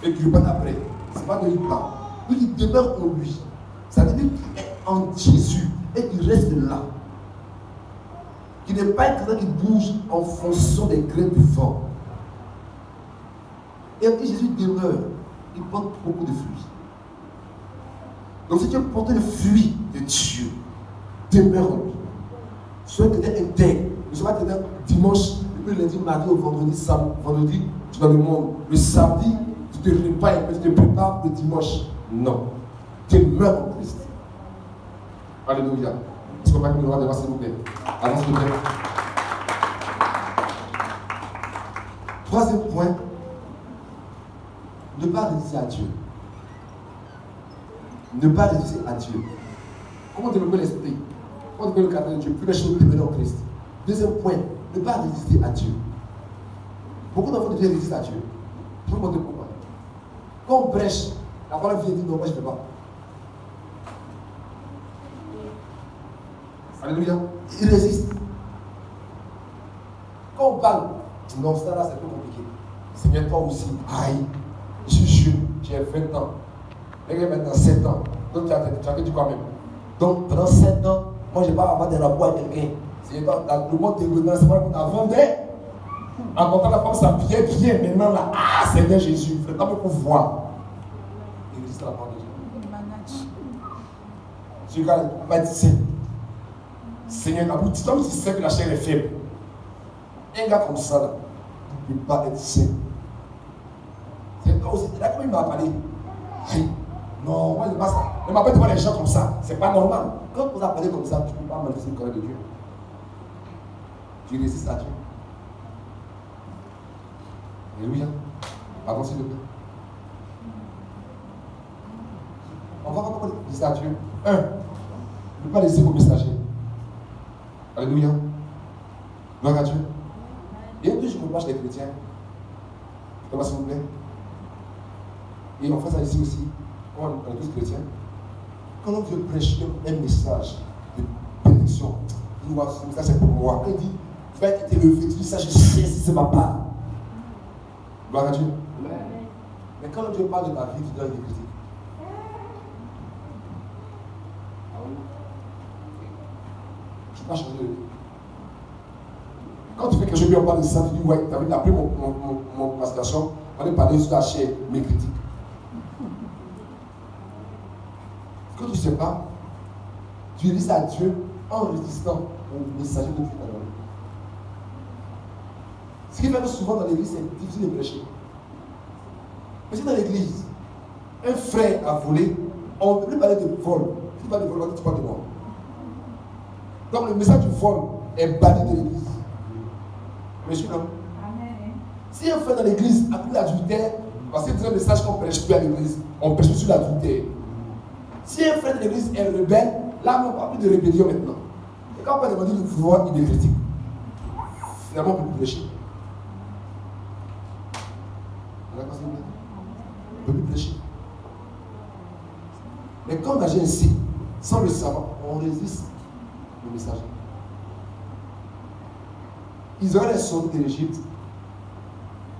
et qui repartent après. C'est pas de lui parle. Lui, il demeure en lui. C'est-à-dire qu'il est en Jésus et qu'il reste là. Qui n'est pas quelqu'un qui bouge en fonction des grains du vent. Et puis Jésus demeure, il porte beaucoup de fruits. Donc si tu veux porter le fruit de Dieu, demeure en lui. Sois quelqu'un intègre. Ne sois pas quelqu'un dimanche, le lundi, mardi, au vendredi, samedi, vendredi, tu es dans le monde. Le samedi, tu te prépares et tu te prépares le dimanche. Non. Demeure en Christ. Alléluia. Est-ce qu'on va nous le droit de voir, s'il vous plaît? Avance s'il vous plaît. Troisième point, ne pas résister à Dieu. Ne pas résister à Dieu. Comment développer l'esprit? Comment développer le caractère de Dieu? Plus les choses demeurent en Christ. Deuxième point, ne pas résister à Dieu. Beaucoup d'enfants deviennent résister à Dieu. Je vais vous montrer pourquoi. Quand on prêche, la parole vient dire non, moi je ne fais pas. Alléluia. Il résiste. Quand on parle, non, ça là c'est plus compliqué. Seigneur, toi aussi. Aïe, je suis jeune, j'ai 20 ans. Les gars, maintenant 7 ans. Donc tu as dit quoi même? Donc pendant 7 ans, moi je ne vais pas avoir des rapports avec quelqu'un. Seigneur, dans le monde développement, c'est pas pour avant en montant la femme s'habillait bien. Maintenant là, ah Seigneur Jésus, il faut pas pour voir. Il résiste à la parole de Dieu. Tu regardes, on va être saint. Seigneur, quand tu sais que la chair est faible, un gars comme ça, là, il ne peut pas être saint. C'est toi aussi, là, comment il m'a parlé? Aïe, non, moi je ne sais pas ça. Ne m'appelle pas les gens comme ça, c'est pas normal. Quand vous appelez comme ça, tu ne peux pas manifester le colère de Dieu. Tu résistes à Dieu. Alléluia. Avancez le temps. On va comment résister à Dieu. Un, ne pas laisser vos messagers. Alléluia. Gloire à Dieu. Et un peu, je reproche les chrétiens. Thomas, s'il vous plaît. Et on fait ça ici aussi. Quand on est tous chrétiens. Quand on veut prêcher un message de bénédiction, il dit, ce message c'est pour moi. Quand il dit, tu vas être élevé, tu dis ça, je sais si c'est ma part. Gloire à Dieu. Mais quand Dieu parle de ta vie, tu dois être critiqué. Tu ne peux pas changer de vie. Quand tu fais quelque chose, on parle de ça, tu dis, ouais, tu as vu, après mon présentation, on va parler sur la chair, mes critiques. Ce que tu ne sais pas, tu dis ça à Dieu en résistant au messager que Dieu t'a donné. Ce qui fait que souvent dans l'église, c'est difficile de prêcher. Mais si dans l'église, un frère a volé, on ne peut plus parler de vol. Si tu parles de vol, tu parles de moi. Donc le message du vol est banni de l'église. Monsieur, non? Si un frère dans l'église a pris l'adultère, parce que c'est un message qu'on ne prêche plus à l'église, on prêche sur l'adultère. Si un frère de l'église est rebelle, là, on ne parle plus de rébellion maintenant. Et quand on parle de demander de pouvoir, il est critique. Finalement, on ne peut plus prêcher. On ne peut plus prêcher. Mais quand on agit ainsi, sans le savoir, on résiste le message. Israël est sorti de l'Égypte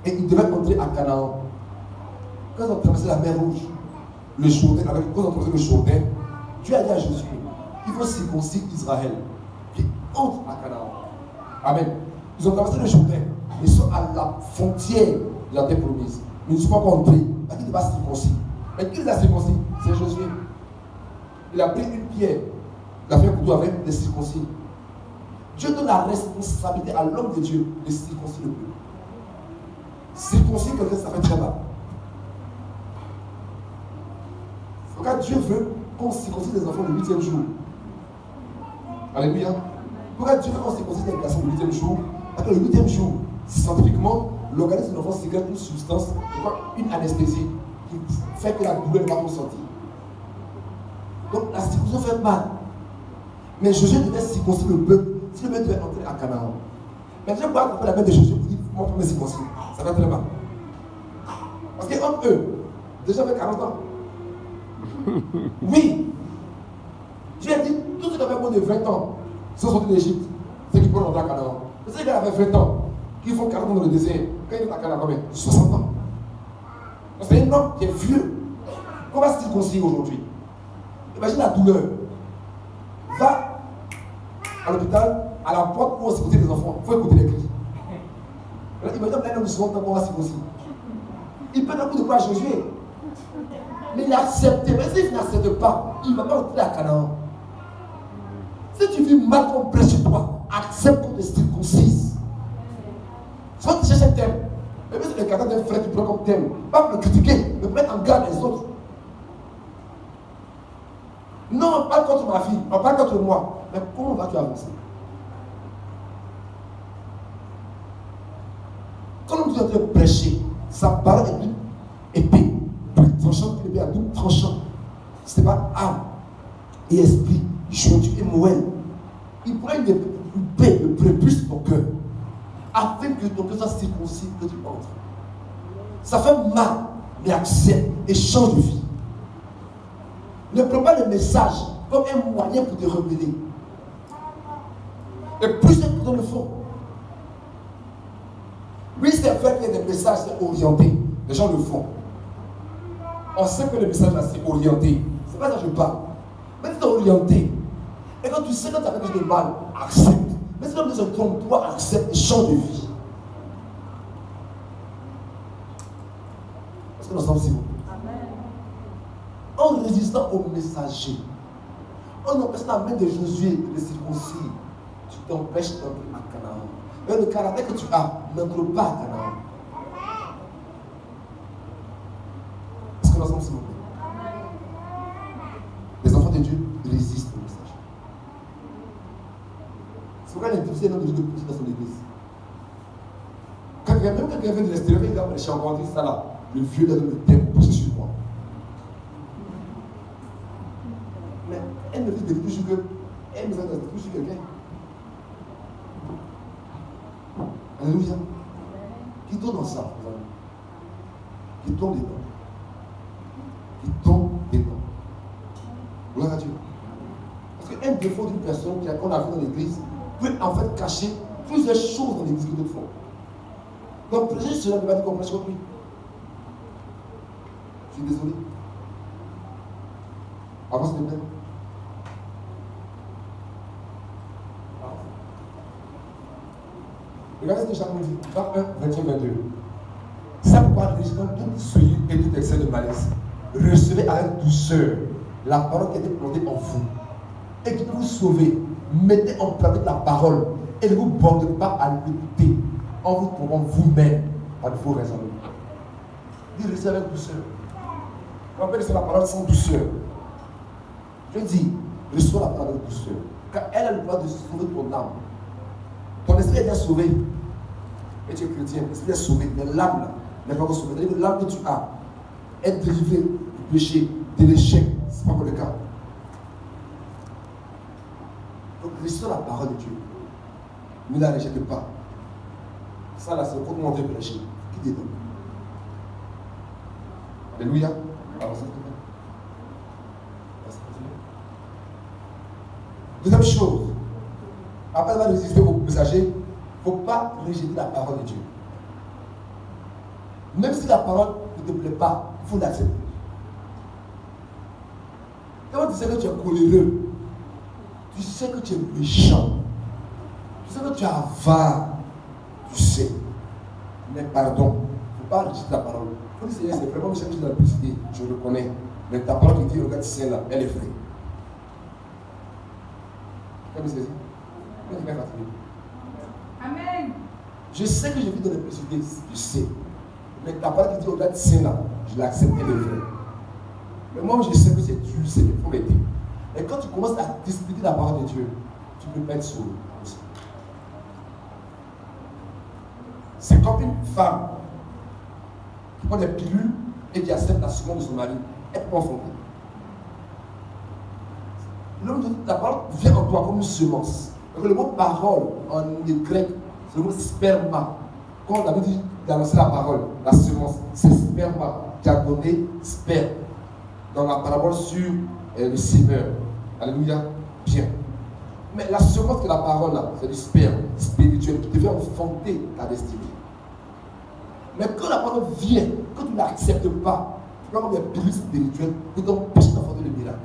et il devait entrer à Canaan. Quand ils ont traversé la mer Rouge, le Jourdain, quand ils ont traversé le Jourdain, Dieu a dit à Josué, il faut circoncire Israël, qui entre à Canaan. Amen. Ils ont traversé le Jourdain, ils sont à la frontière de la terre promise. Ils ne sont pas encore entrés. Il ne va pas circoncire. Mais qui les a circoncis? C'est Josué. Il a pris une pierre, il a fait un couteau avec des circoncis. Dieu donne la responsabilité à l'homme de Dieu de circoncire le peuple. Circoncire quelqu'un, ça fait très mal. Regarde, Dieu veut qu'on circoncise les enfants le 8e jour. Alléluia. Pourquoi Dieu veut qu'on circoncise les garçons le 8e jour? Parce que le 8e jour, scientifiquement, l'organisme de l'enfant sécrète une substance, une anesthésie, qui fait que la douleur ne va pas ressentir. Donc la circoncision fait mal. Mais Josué devait circoncire le peuple si le peuple devait entrer à Canaan. Mais je ne peux pas attraper la main de Josué pour dire mon premier circoncire. Ça va très mal. Parce qu'entre eux, déjà avec 40 ans. Oui. Dieu a dit tous ceux qui avaient moins de 20 ans sont sortis d'Égypte. Ceux qui peuvent entrer à Canaan. Mais ceux qui avaient 20 ans, qui font 40 ans dans le désert, quand ils sont à Canaan, combien? 60 ans. C'est un homme qui est vieux. Qu'on va circoncire aujourd'hui. Imagine la douleur. Va à l'hôpital, à la porte où on circoncise les enfants. Il faut écouter les cris. Imagine un homme de 60 ans qu'on va circoncire. Il peut donner un coup de poing à Josué. Mais il a accepté. Mais s'il n'accepte pas, il ne va pas entrer à Canaan. Si tu vis mal qu'on prêche chez toi, accepte qu'on te circoncise. Soit tu cherches un thème. Mais c'est le caractère d'un frère qui prend comme thème. Pas pour le critiquer, mais pour mettre en garde les autres. Non, pas contre ma fille, pas contre moi. Mais comment vas-tu avancer? Quand on dit de prêcher, sa parole est une épée, plus tranchante qu'une épée à double tranchant. Ce n'est pas âme et esprit, jointure et moelle. Il prend une épée, le prépuce de ton cœur, afin que ton cœur soit circoncis, que tu entres. Ça fait mal, mais accepte et change de vie. Ne prends pas le message comme un moyen pour te rebeller. Et plus les personnes le font. Oui, c'est vrai qu'il y a des messages orientés. Les gens le font. On sait que le message là, c'est orienté. C'est pas ça que je parle. Mais c'est orienté. Et quand tu sais que tu as fait quelque chose de mal, accepte. Mais si l'homme se trompe, toi, accepte et change de vie. Est-ce que nous sommes si vous? En résistant au messager, en empêchant la main de Josué de circoncire, tu t'empêches d'entrer à Canaan. Mais le caractère que tu as n'entre pas à Canaan. Est-ce que nous sommes s'il vous plaît? Les enfants de Dieu résistent au message. C'est pourquoi il est difficile de Dieu de pousser dans son église. Même quand quelqu'un vient de l'extérieur, il va prêcher encore, dit ça là, le vieux donne le thème pour pousser sur moi. Mais elle ne dit toujours que elle nous a toujours sur quelqu'un. Alléluia. Qui tombe dans ça, vous savez. Qui tombe dedans. Qui tombe dedans. Gloire à Dieu. Parce qu'un défaut d'une personne qu'on a vu dans l'église peut en fait cacher plusieurs choses dans l'église que d'autres font. Donc, prêcher cela ne va pas dire qu'on prêche contre lui. Je suis désolé. Avance s'il te plaît. Regardez ce que Jacques nous dit. Jacques 1, 21, 22. C'est pourquoi résistons toute souillure et tout excès de malice. Recevez avec douceur la parole qui a été plantée en vous et qui peut vous sauver. Mettez en pratique la parole et ne vous bornez pas à l'écouter en vous trompant vous-même par de faux raisonnements. Dis recevez avec douceur. On appelle ça la parole sans douceur. Je dis, reçois la parole avec douceur. Car elle a le pouvoir de sauver ton âme. Ton esprit est déjà sauvé. Et tu es chrétien, l'esprit est sauvé. Mais l'âme là, n'est pas encore sauvée. C'est-à-dire que l'âme que tu as est délivrée du péché, de l'échec. Ce n'est pas encore le cas. Donc, reçois la parole de Dieu. Ne la rejette pas. Ça là, c'est pour demander prêcher. Qui t'aide? Alléluia. Alors, ça, deuxième chose, après avoir résisté au messager, il ne faut pas rejeter la parole de Dieu. Même si la parole ne te plaît pas, il faut l'accepter. Quand tu sais que tu es coléreux, tu sais que tu es méchant, tu sais que tu es avare, tu sais. Mais pardon, il ne faut pas rejeter la parole. Il faut dire, Seigneur, c'est vraiment méchant que tu l'as décidé, je le connais. Mais ta parole qui dit, regarde, c'est là, elle est vraie. Amen. Je sais que je vis dans les précipices, je sais. Mais ta parole qui dit au-delà de Sénat, je l'accepte, elle est vraie. Mais moi, je sais que c'est Dieu, c'est il faut m'aider. Et quand tu commences à discuter la parole de Dieu, tu ne peux pas être sauvé. C'est comme une femme qui prend des pilules et qui accepte la seconde de son mari. Elle peut pas enfanter. La parole vient en toi comme une semence. Donc le mot parole en grec, c'est le mot sperma. Quand on avait dit d'annoncer la parole, la semence, c'est sperma qui a donné sperme. Dans la parabole sur le sémeur. Alléluia. Bien. Mais la semence de la parole là, c'est du sperme spirituel qui devait enfanter ta destinée. Mais quand la parole vient, quand tu ne l'acceptes pas, tu vas comme des pilules spirituelles pour t'empêcher d'enfanter le miracle.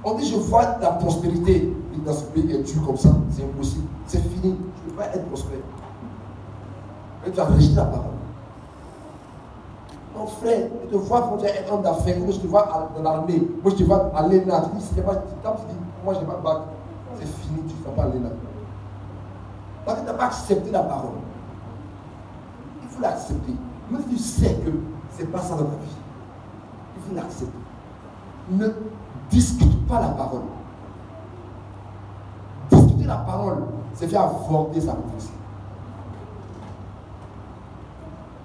On dit je vois la prospérité dans ce pays est dur comme ça, c'est impossible, c'est fini, je ne peux pas être prospère. Mais tu as rejeté la parole. Mon frère, je te vois quand tu es un homme d'affaires, moi je te vois dans l'armée, moi je te vois à l'ENA, tu dis, quand tu dis, moi je n'ai pas de bac, c'est fini, tu ne fais pas à l'ENA. Parce que tu n'as pas accepté la parole. Il faut l'accepter. Même si tu sais que ce n'est pas ça dans ta vie, il faut l'accepter. Ne discute pas la parole. Discuter la parole, c'est faire avorter sa prophétie.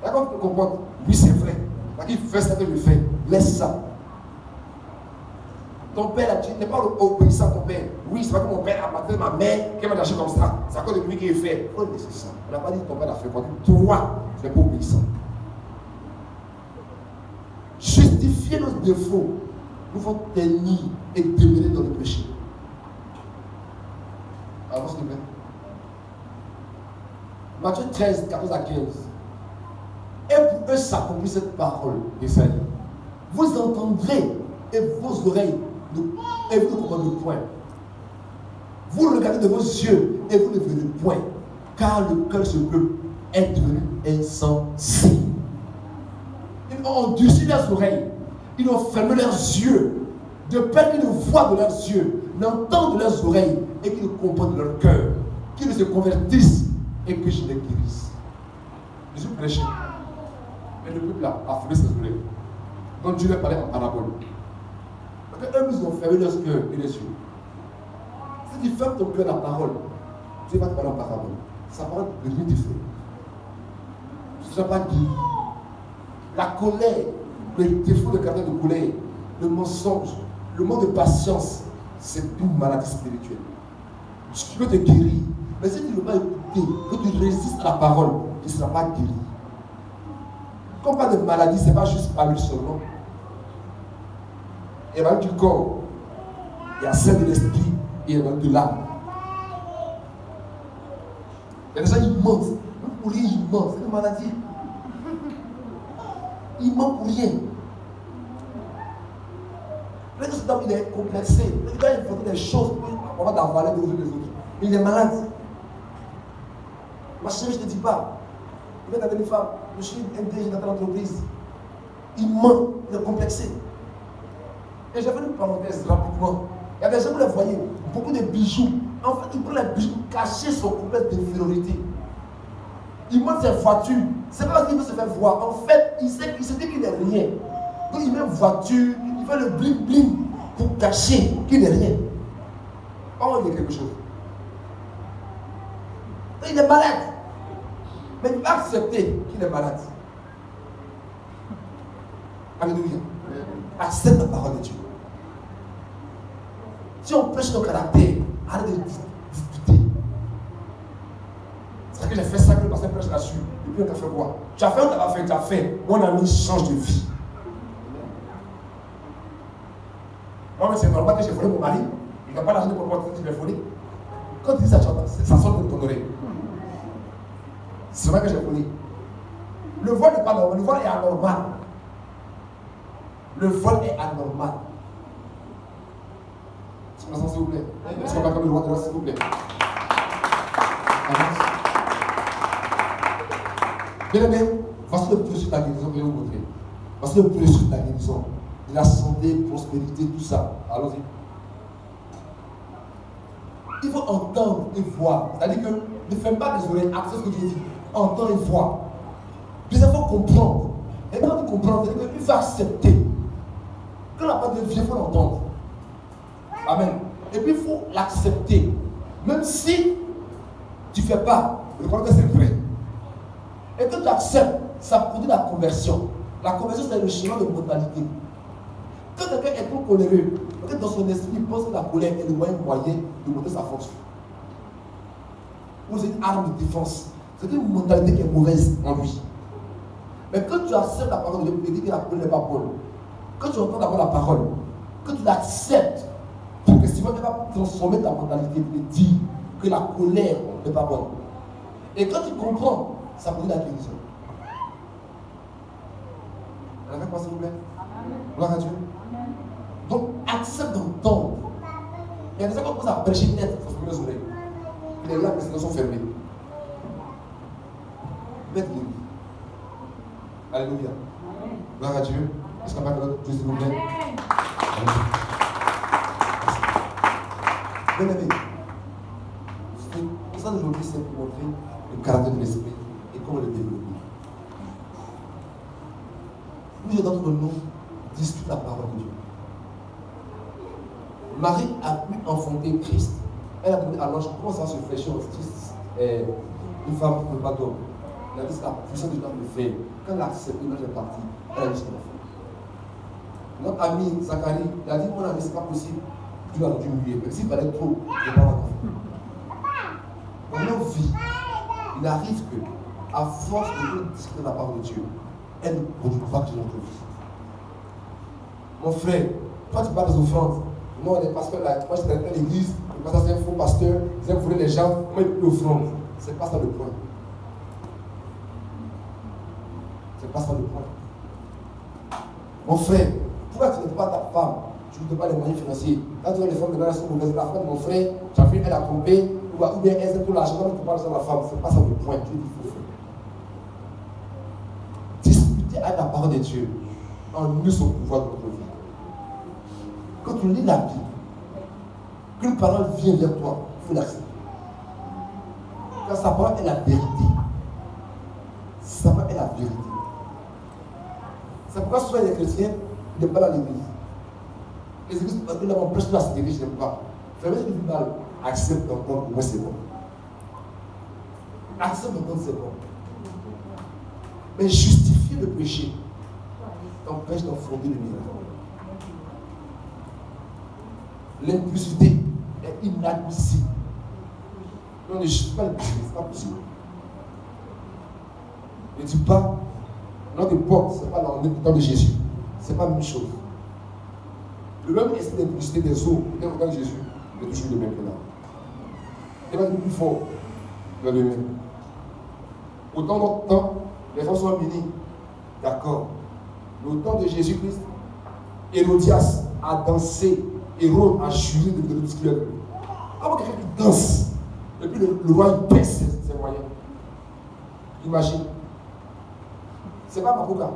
D'accord, tu peux comprendre? Oui, c'est vrai. Il fait ça que je fais. Laisse ça. Ton père a dit, n'est pas obéissant à ton père. Oui, c'est pas que mon père a battu ma mère qui m'a lâché comme ça. C'est à cause de lui qu'il est fait. Il faut laisser ça. On n'a pas dit que ton père a fait quoi. Toi, tu n'es pas obéissant. Justifier nos défauts nous faut tenir et demeurer dans le péché. Alors, s'il te plaît. Matthieu 13, 14 à 15. Et pour eux s'accomplit cette parole d'Esaïe. Vous entendrez et vos oreilles et vous ne comprendrez point. Vous regardez de vos yeux et vous ne verrez point. Car le cœur de ce peuple est devenu insensé. Ils ont endurci leurs oreilles. Ils ont fermé leurs yeux, de peur qu'ils ne voient de leurs yeux, n'entendent de leurs oreilles et qu'ils ne comprennent de leur cœur, qu'ils ne se convertissent et que je les guérisse. Jésus prêchait. Mais le peuple a fermé ses oreilles. Donc Dieu leur parlait en parabole. Parce qu'eux, ils ont fermé leurs cœurs et les yeux. Si tu fermes ton cœur à la parole, Dieu va te parler en parabole. Sa parole ne lui te fait. Tu ne seras pas guéri. La colère, le défaut de caractère de colère, le mensonge, le manque de patience, c'est une maladie spirituelle. Tu peux te guérir. Mais si tu ne veux pas écouter, que tu résistes à la parole, tu ne seras pas guéri. Quand on parle de maladie, ce n'est pas juste parler seulement. Il y a maladie du corps, il y a celle de l'esprit et il y a de l'âme. Il y a des gens qui mentent. Même pour rien, ils mentent. C'est une maladie. Il ment pour rien. Peut-être que cet homme il est complexé. Il va inventer des choses pour avoir d'avaler des autres. Il est malade. Ma chérie, je ne te dis pas. Il vient d'amener une femme. Je suis un DG dans l'entreprise. Il ment, il est complexé. Et j'avais une parenthèse rapidement. Il y a des gens, vous les voyez, beaucoup de bijoux. En fait, il prend les bijoux pour cacher son complexe d'infériorité. Il monte ses voitures. C'est pas parce qu'il veut se faire voir. En fait, il se dit qu'il n'est rien. Donc il met une voiture, il fait le bling bling pour cacher qu'il n'est rien. Oh, il y a quelque chose. Donc, il est malade. Mais il va accepter qu'il est malade. Alléluia. Accepte la parole de Dieu. Si on pêche nos caractères, arrête de discuter. C'est que j'ai fait ça que le pasteur prêche là-dessus. Et puis on a fait quoi? Tu as fait ou tu n'as pas fait? Tu as fait. Mon ami change de vie. Moi, mais c'est normal que j'ai volé mon mari. Il n'a pas l'argent pour moi que je l'ai volé. Quand tu dis ça, ça sort de ton oreille. C'est vrai que j'ai volé. Le vol n'est pas normal. Le vol est anormal. Le vol est anormal. S'il vous plaît. Est-ce qu'on va comme le roi de l'Ouest, s'il vous plaît? Bien aimé, voici le processus de la guérison que je vais vous montrer. Voici le processus de la guérison. De la santé, prospérité, tout ça. Allons-y. Il faut entendre et voir. C'est-à-dire que ne fais pas des oreilles, accepte ce que Dieu dit. Entends et vois. Puis il faut comprendre. Et quand tu comprends, il faut accepter. Quand la parole de Dieu, il faut l'entendre. Amen. Et puis il faut l'accepter. Même si tu ne fais pas, reconnais que c'est vrai. Et quand tu acceptes, ça produit la conversion. La conversion, c'est le chemin de mentalité. Quand quelqu'un est trop coléreux, dans son esprit, il pense que la colère est le moyen de monter sa force. Ou c'est une arme de défense. C'est une mentalité qui est mauvaise en lui. Mais quand tu acceptes la parole de Dieu, tu dis que la colère n'est pas bonne. Quand tu entends d'abord la parole, quand tu l'acceptes, progressivement, tu vas transformer ta mentalité et dire que la colère n'est pas bonne. Et quand tu comprends, ça produit la guérison. Avec moi, s'il vous plaît. Gloire à Dieu. Donc, accepte d'entendre. Il y a des gens qui commencent à prêcher net sur les oreilles. Il est là, mais ses yeux sont fermés. Mettez-le. Alléluia. Gloire à Dieu. Est-ce qu'on va faire notre Dieu, s'il vous plaît? Bien aimé. Pour ça, aujourd'hui, c'est pour montrer le caractère de l'esprit et comment le développer. Plusieurs d'entre nous discutent la parole de Dieu. Marie a pu enfanter Christ. Elle a demandé à l'ange comment ça se fléchir une femme ne peut pas d'homme. Elle a dit c'est la puissance de Dieu le fait. Quand elle a accepté, l'ange est parti. Elle a dit ce qu'elle a fait. Notre ami Zacharie, il a dit mon ami, c'est pas possible. Dieu a dû oublier. Même s'il fallait trop, il n'est pas d'accord. Dans nos vies, il arrive que, à force de discuter la parole de Dieu, elle ne produit pas que notre vie. Mon frère, toi tu parles des offrandes. Moi, les pasteurs là, moi j'étais dans l'église, le pasteur c'est un faux pasteur, ils aiment voler les gens, moi il plus l'offrande. C'est pas ça le point. C'est pas ça le point. Mon frère, pourquoi tu n'aides pas ta femme? Tu ne donnes pas les moyens financiers. Quand tu vois les femmes de sont mauvaises, la femme de mon frère, tu as fait, elle a trompé, ou bien elle aime tout l'argent, quand tu parles de la femme, c'est pas ça le point. Tu dis il faut faire. Discuter avec la parole de Dieu en nous son pouvoir dans notre vie. Quand tu lis la Bible, qu'une parole vient vers toi, il faut l'accepter. Quand sa parole est la vérité, sa parole est la vérité. C'est pourquoi souvent les chrétiens n'aiment pas dans l'église. Les églises, parce que là, on prêche la sécurité, je n'aime pas. Fais-moi ce que tu parles, accepte d'entendre, pour moi c'est bon. Accepte d'entendre, c'est bon. Mais justifier le péché t'empêche d'enfonder le miracle. L'impudicité est inadmissible. On ne justifie pas l'impudicité, ce n'est pas possible. Ne dis pas, notre époque, ce n'est pas dans le temps de Jésus. Ce n'est pas la même chose. Le même esprit d'impudicité des eaux, dans le temps de Jésus, est toujours le même que là. Il va être plus fort dans le même. Autant notre temps, les femmes sont bénies. D'accord. Mais au temps de Jésus-Christ, Hérodias a dansé. Hérode a juré de tout ce qu'il a vu. Comment quelqu'un qui danse, et puis le roi il baisse ses moyens. Imagine. C'est pas Mapuka.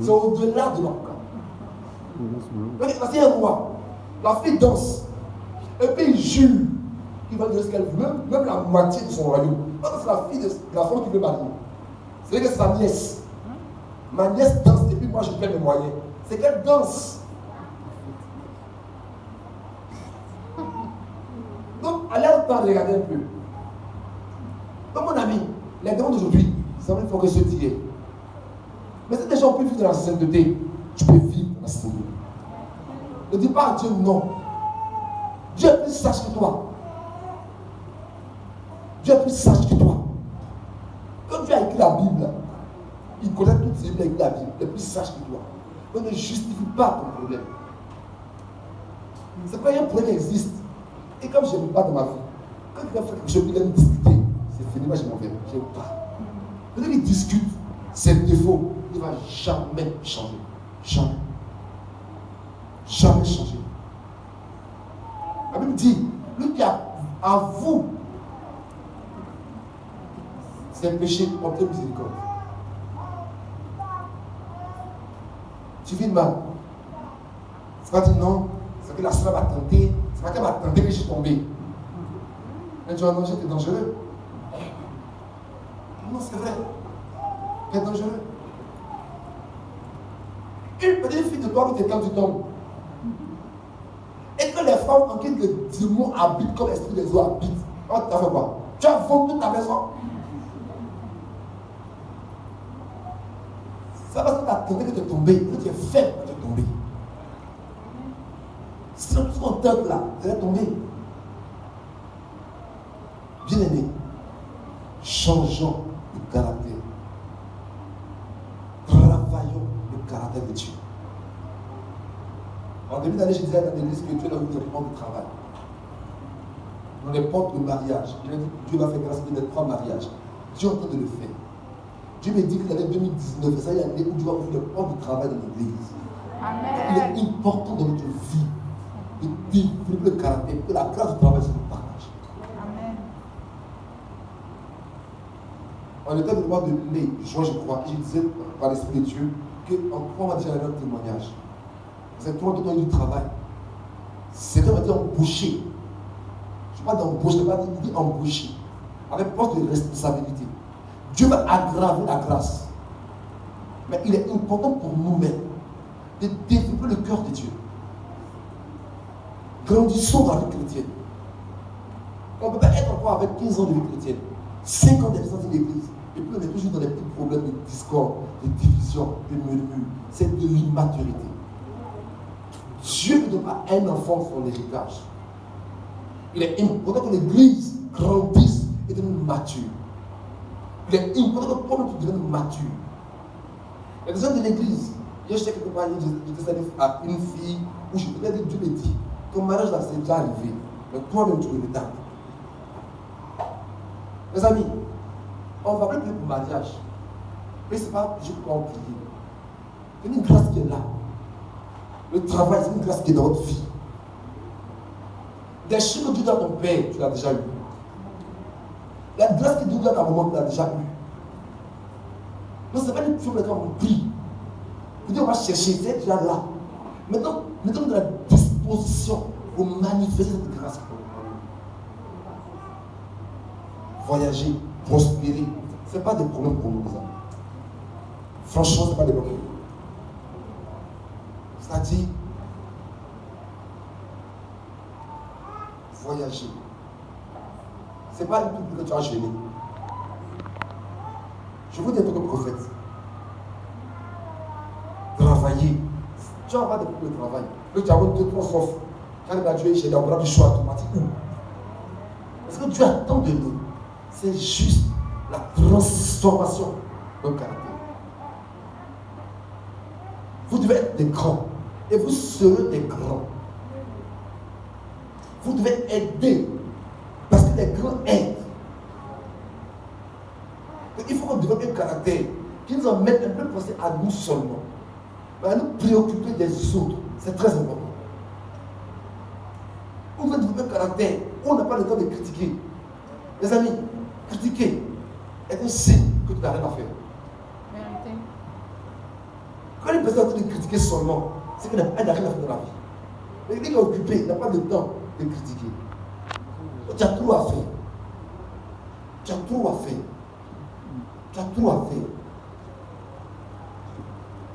C'est au-delà de Mapuka. Parce qu'il y a un roi. La fille danse. Et puis il jure qu'il va donner ce qu'elle veut, même la moitié de son royaume. Parce que c'est la fille de la femme qui veut marier. C'est que c'est sa nièce. Ma nièce danse et puis moi je perds mes moyens. C'est qu'elle danse. Donc, allez au temps de regarder un peu. Donc, mon ami, les démons d'aujourd'hui, ça veut dire que se dire. Mais si déjà on peut vivre dans la sainteté, tu peux vivre dans la sainteté. Ne dis pas à Dieu non. Dieu est plus sage que toi. Dieu est plus sage que toi. Quand Dieu a écrit la Bible, il connaît toutes ces livres, il a écrit la Bible, il est plus sage que toi. Donc ne justifie pas ton problème. C'est quand un problème existe. Et comme je n'aime pas dans ma vie, quand quelqu'un fait quelque chose, il aime discuter, c'est fini, moi je m'en vais. Je n'aime pas. Quand il discute, ses défauts, il ne va jamais changer. Jamais. Jamais changer. La Bible dit, lui qui avoue ses péchés, obtient miséricorde. Tu vis mal. C'est pas dit non, c'est que la soeur va tenter. C'est pas qu'elle va tenter que je suis tombé. Mais tu vas non, j'étais dangereux. Non, c'est vrai. Tu es dangereux. Une petite fille de toi qui t'es quand tu tombes. Et que les femmes en qui le démon habite comme l'esprit des eaux habite. Oh, tu as fait quoi? Tu as vendu toute ta maison. C'est parce que tu as tenté que tu es tombé, que tu es faible que tu es tombé. Si tout ce qu'on tente là, tu es tombé. Bien aimé, changeons de caractère. Travaillons le caractère de Dieu. En début d'année, je disais dans l'église que Dieu a mis des portes de travail. Dans les portes de mariage. Il a dit que Dieu va faire grâce à les 3 mariages. Dieu est en train de le faire. Dieu me dit que l'année 2019, c'est ça, il y a l'année où Dieu va ouvrir les portes de travail dans l'église. Il est important dans notre vie de développer le caractère, que la grâce du travail se partage. Amen. On était dans le mois de mai, juin, je crois, et je disais par l'Esprit de Dieu qu'en 3 mois déjà, il y avait un témoignage. C'est toi qui as eu du travail. C'est toi qui as été embauché. Je ne parle pas d'embaucher, je ne parle pas dit embauché. Avec poste de responsabilité. Dieu va aggraver la grâce. Mais il est important pour nous-mêmes de développer le cœur de Dieu. Grandissons dans la vie chrétienne. On ne peut pas être encore avec 15 ans de vie chrétienne, 5 ans d'existence de l'église, et puis on est toujours dans les petits problèmes de discorde, de division, de murmure. C'est de l'immaturité. Dieu ne donne pas à un enfant son héritage. Il est important que l'église grandisse et devienne mature. Il est important que toi-même tu deviennes mature. Les gens de l'église, hier j'étais quelque part, j'étais allé à une fille où je voulais dire, Dieu me dit, ton mariage là c'est déjà arrivé, mais toi-même tu le retardes. Mes amis, on ne va plus pour le mariage. Mais ce n'est pas je peux en prier. C'est une grâce qui est là. Le travail, c'est une grâce qui est dans votre vie. Des choses que Dieu donne à ton père, tu l'as déjà eu. La grâce que Dieu donne à ta maman, tu l'as déjà eu. Donc, ce n'est pas une chose quand on prie. Vous dites, on va chercher, c'est déjà là. Maintenant, mettons-nous dans la disposition pour manifester cette grâce. Voyager, prospérer, ce n'est pas des problèmes pour nous. Ça. Franchement, ce n'est pas des problèmes. C'est-à-dire, voyager. Ce n'est pas le tout que tu as gêné. Je vous dis en tant que prophète. Travailler. Tu vas avoir des problèmes de travail. Là, tu as 2-3 offres. Quand il a Dieu, il a du choix automatique. Parce que Dieu attend de nous. C'est juste la transformation de notre caractère. Vous devez être des grands. Et vous serez des grands. Vous devez aider. Parce que les grands aident. Donc, il faut qu'on développe un caractère qui nous emmène un peu penser à nous seulement. Mais à nous préoccuper des autres. C'est très important. On veut développer un caractère où on n'a pas le temps de critiquer. Les amis, critiquer est un signe que tu n'as rien à faire. Vérité. Quand une personne est en train de critiquer seulement, c'est qu'elle n'a rien à faire dans la vie. Mais quelqu'un qui est occupé, il n'a pas de temps de critiquer. Tu as trop à faire. Tu as trop à faire. Tu as trop à faire.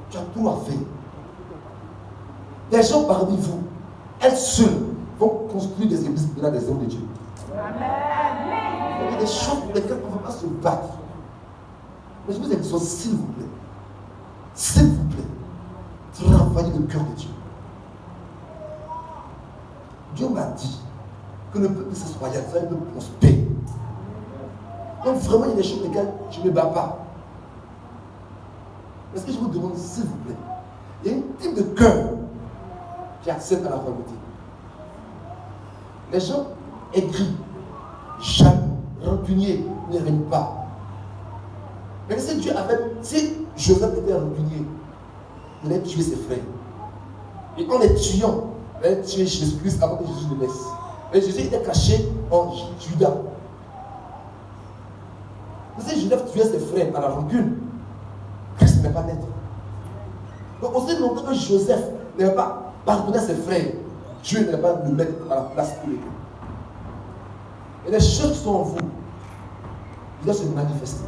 Tu as trop à faire. Les gens parmi vous, elles seules, vont construire des églises pour des hommes de Dieu. Il y a des choses pour lesquelles on ne va pas se battre. Mais je vous exhorte, s'il vous plaît, travaillez le cœur de Dieu. Dieu m'a dit que le peuple se soit royal, un peuple prospère. Donc vraiment, il y a des choses lesquelles je ne me bats pas. Mais ce que je vous demande, s'il vous plaît, il y a un type de cœur qui accepte à la royauté. Les gens aigris, jaloux, rancuniers ne règnent pas. Mais si Dieu avait, si Joseph était rancunier, il allait tuer ses frères. Et en les tuant, il allait tuer Jésus-Christ avant que Jésus ne naisse. Et Jésus était caché en Judas. Si Joseph tuait ses frères à la rancune, Christ n'est pas naître. Donc aussi longtemps que Joseph n'avait pas pardonné à ses frères, Dieu n'allait pas le mettre à la place pour les deux. Et les choses qui sont en vous, ils doivent se manifester.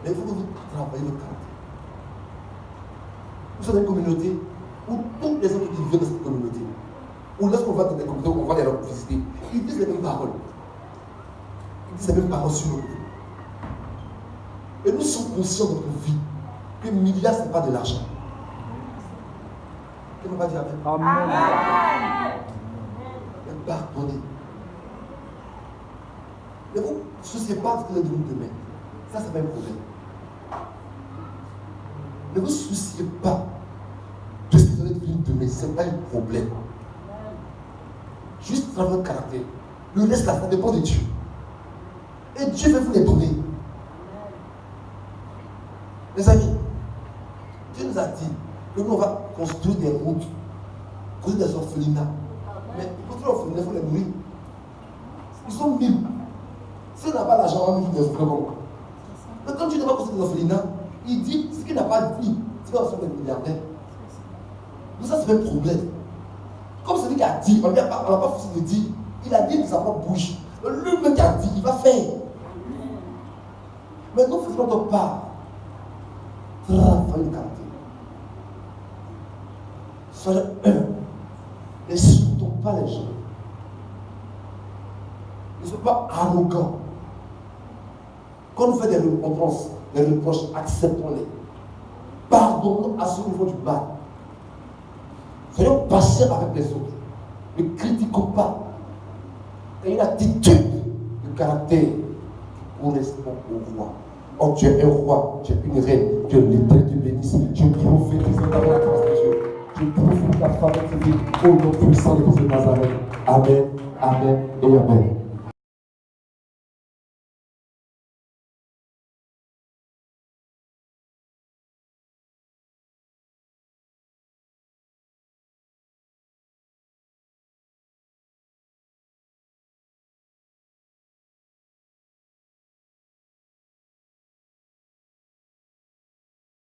Mais il faut que vous travaillez votre caractère. Vous êtes dans une communauté où tous les autres qui viennent de cette communauté, où lorsqu'on va dans des communautés, on va les visiter, ils disent les mêmes paroles. Ils disent les mêmes paroles sur nous. Et nous sommes conscients de notre vie que milliards, ce n'est pas de l'argent. Quelqu'un va dire Amen. Amen. Mais pardonnez. Ne vous souciez pas de ce que vous allez devenir demain. Ça, c'est pas un problème. Ne vous souciez pas de ce que vous allez devenir demain. Ce n'est pas un problème. Juste travailler votre caractère. Le reste, là, ça dépend de Dieu. Et Dieu va vous les donner. Les amis, Dieu nous a dit que nous, on va construire des routes, construire des orphelinats. Mais pour construire des orphelinats, il faut les nourrir. Ils sont 1000. Si on n'a pas l'argent, on va vivre des orphelinats. Mais quand Dieu n'a pas construit des orphelinats, il dit ce qu'il n'a pas dit, c'est qu'on va faire des milliardaires. Donc ça, c'est un problème. Comme celui qui a dit, on n'a pas forcé de dire, il a dit de sa propre bouche. Lui-même qui a dit, il va faire. Mais nous faisons notre part. Travaillez le caractère. Soyez humbles. N'insultons pas les gens. Ne soyez pas arrogants. Quand on fait des reproches, acceptons-les. Pardonnons à ce niveau du mal. Soyons patients avec les autres. Ne critiquons pas. Ayez une attitude de caractère qui correspond au roi. Oh, tu es un roi, tu es une reine, que l'Éternel te bénisse. Je prophétise ta transgression. Je prophétise ta faveur au nom puissant de Jésus de Nazareth. Amen, amen et amen.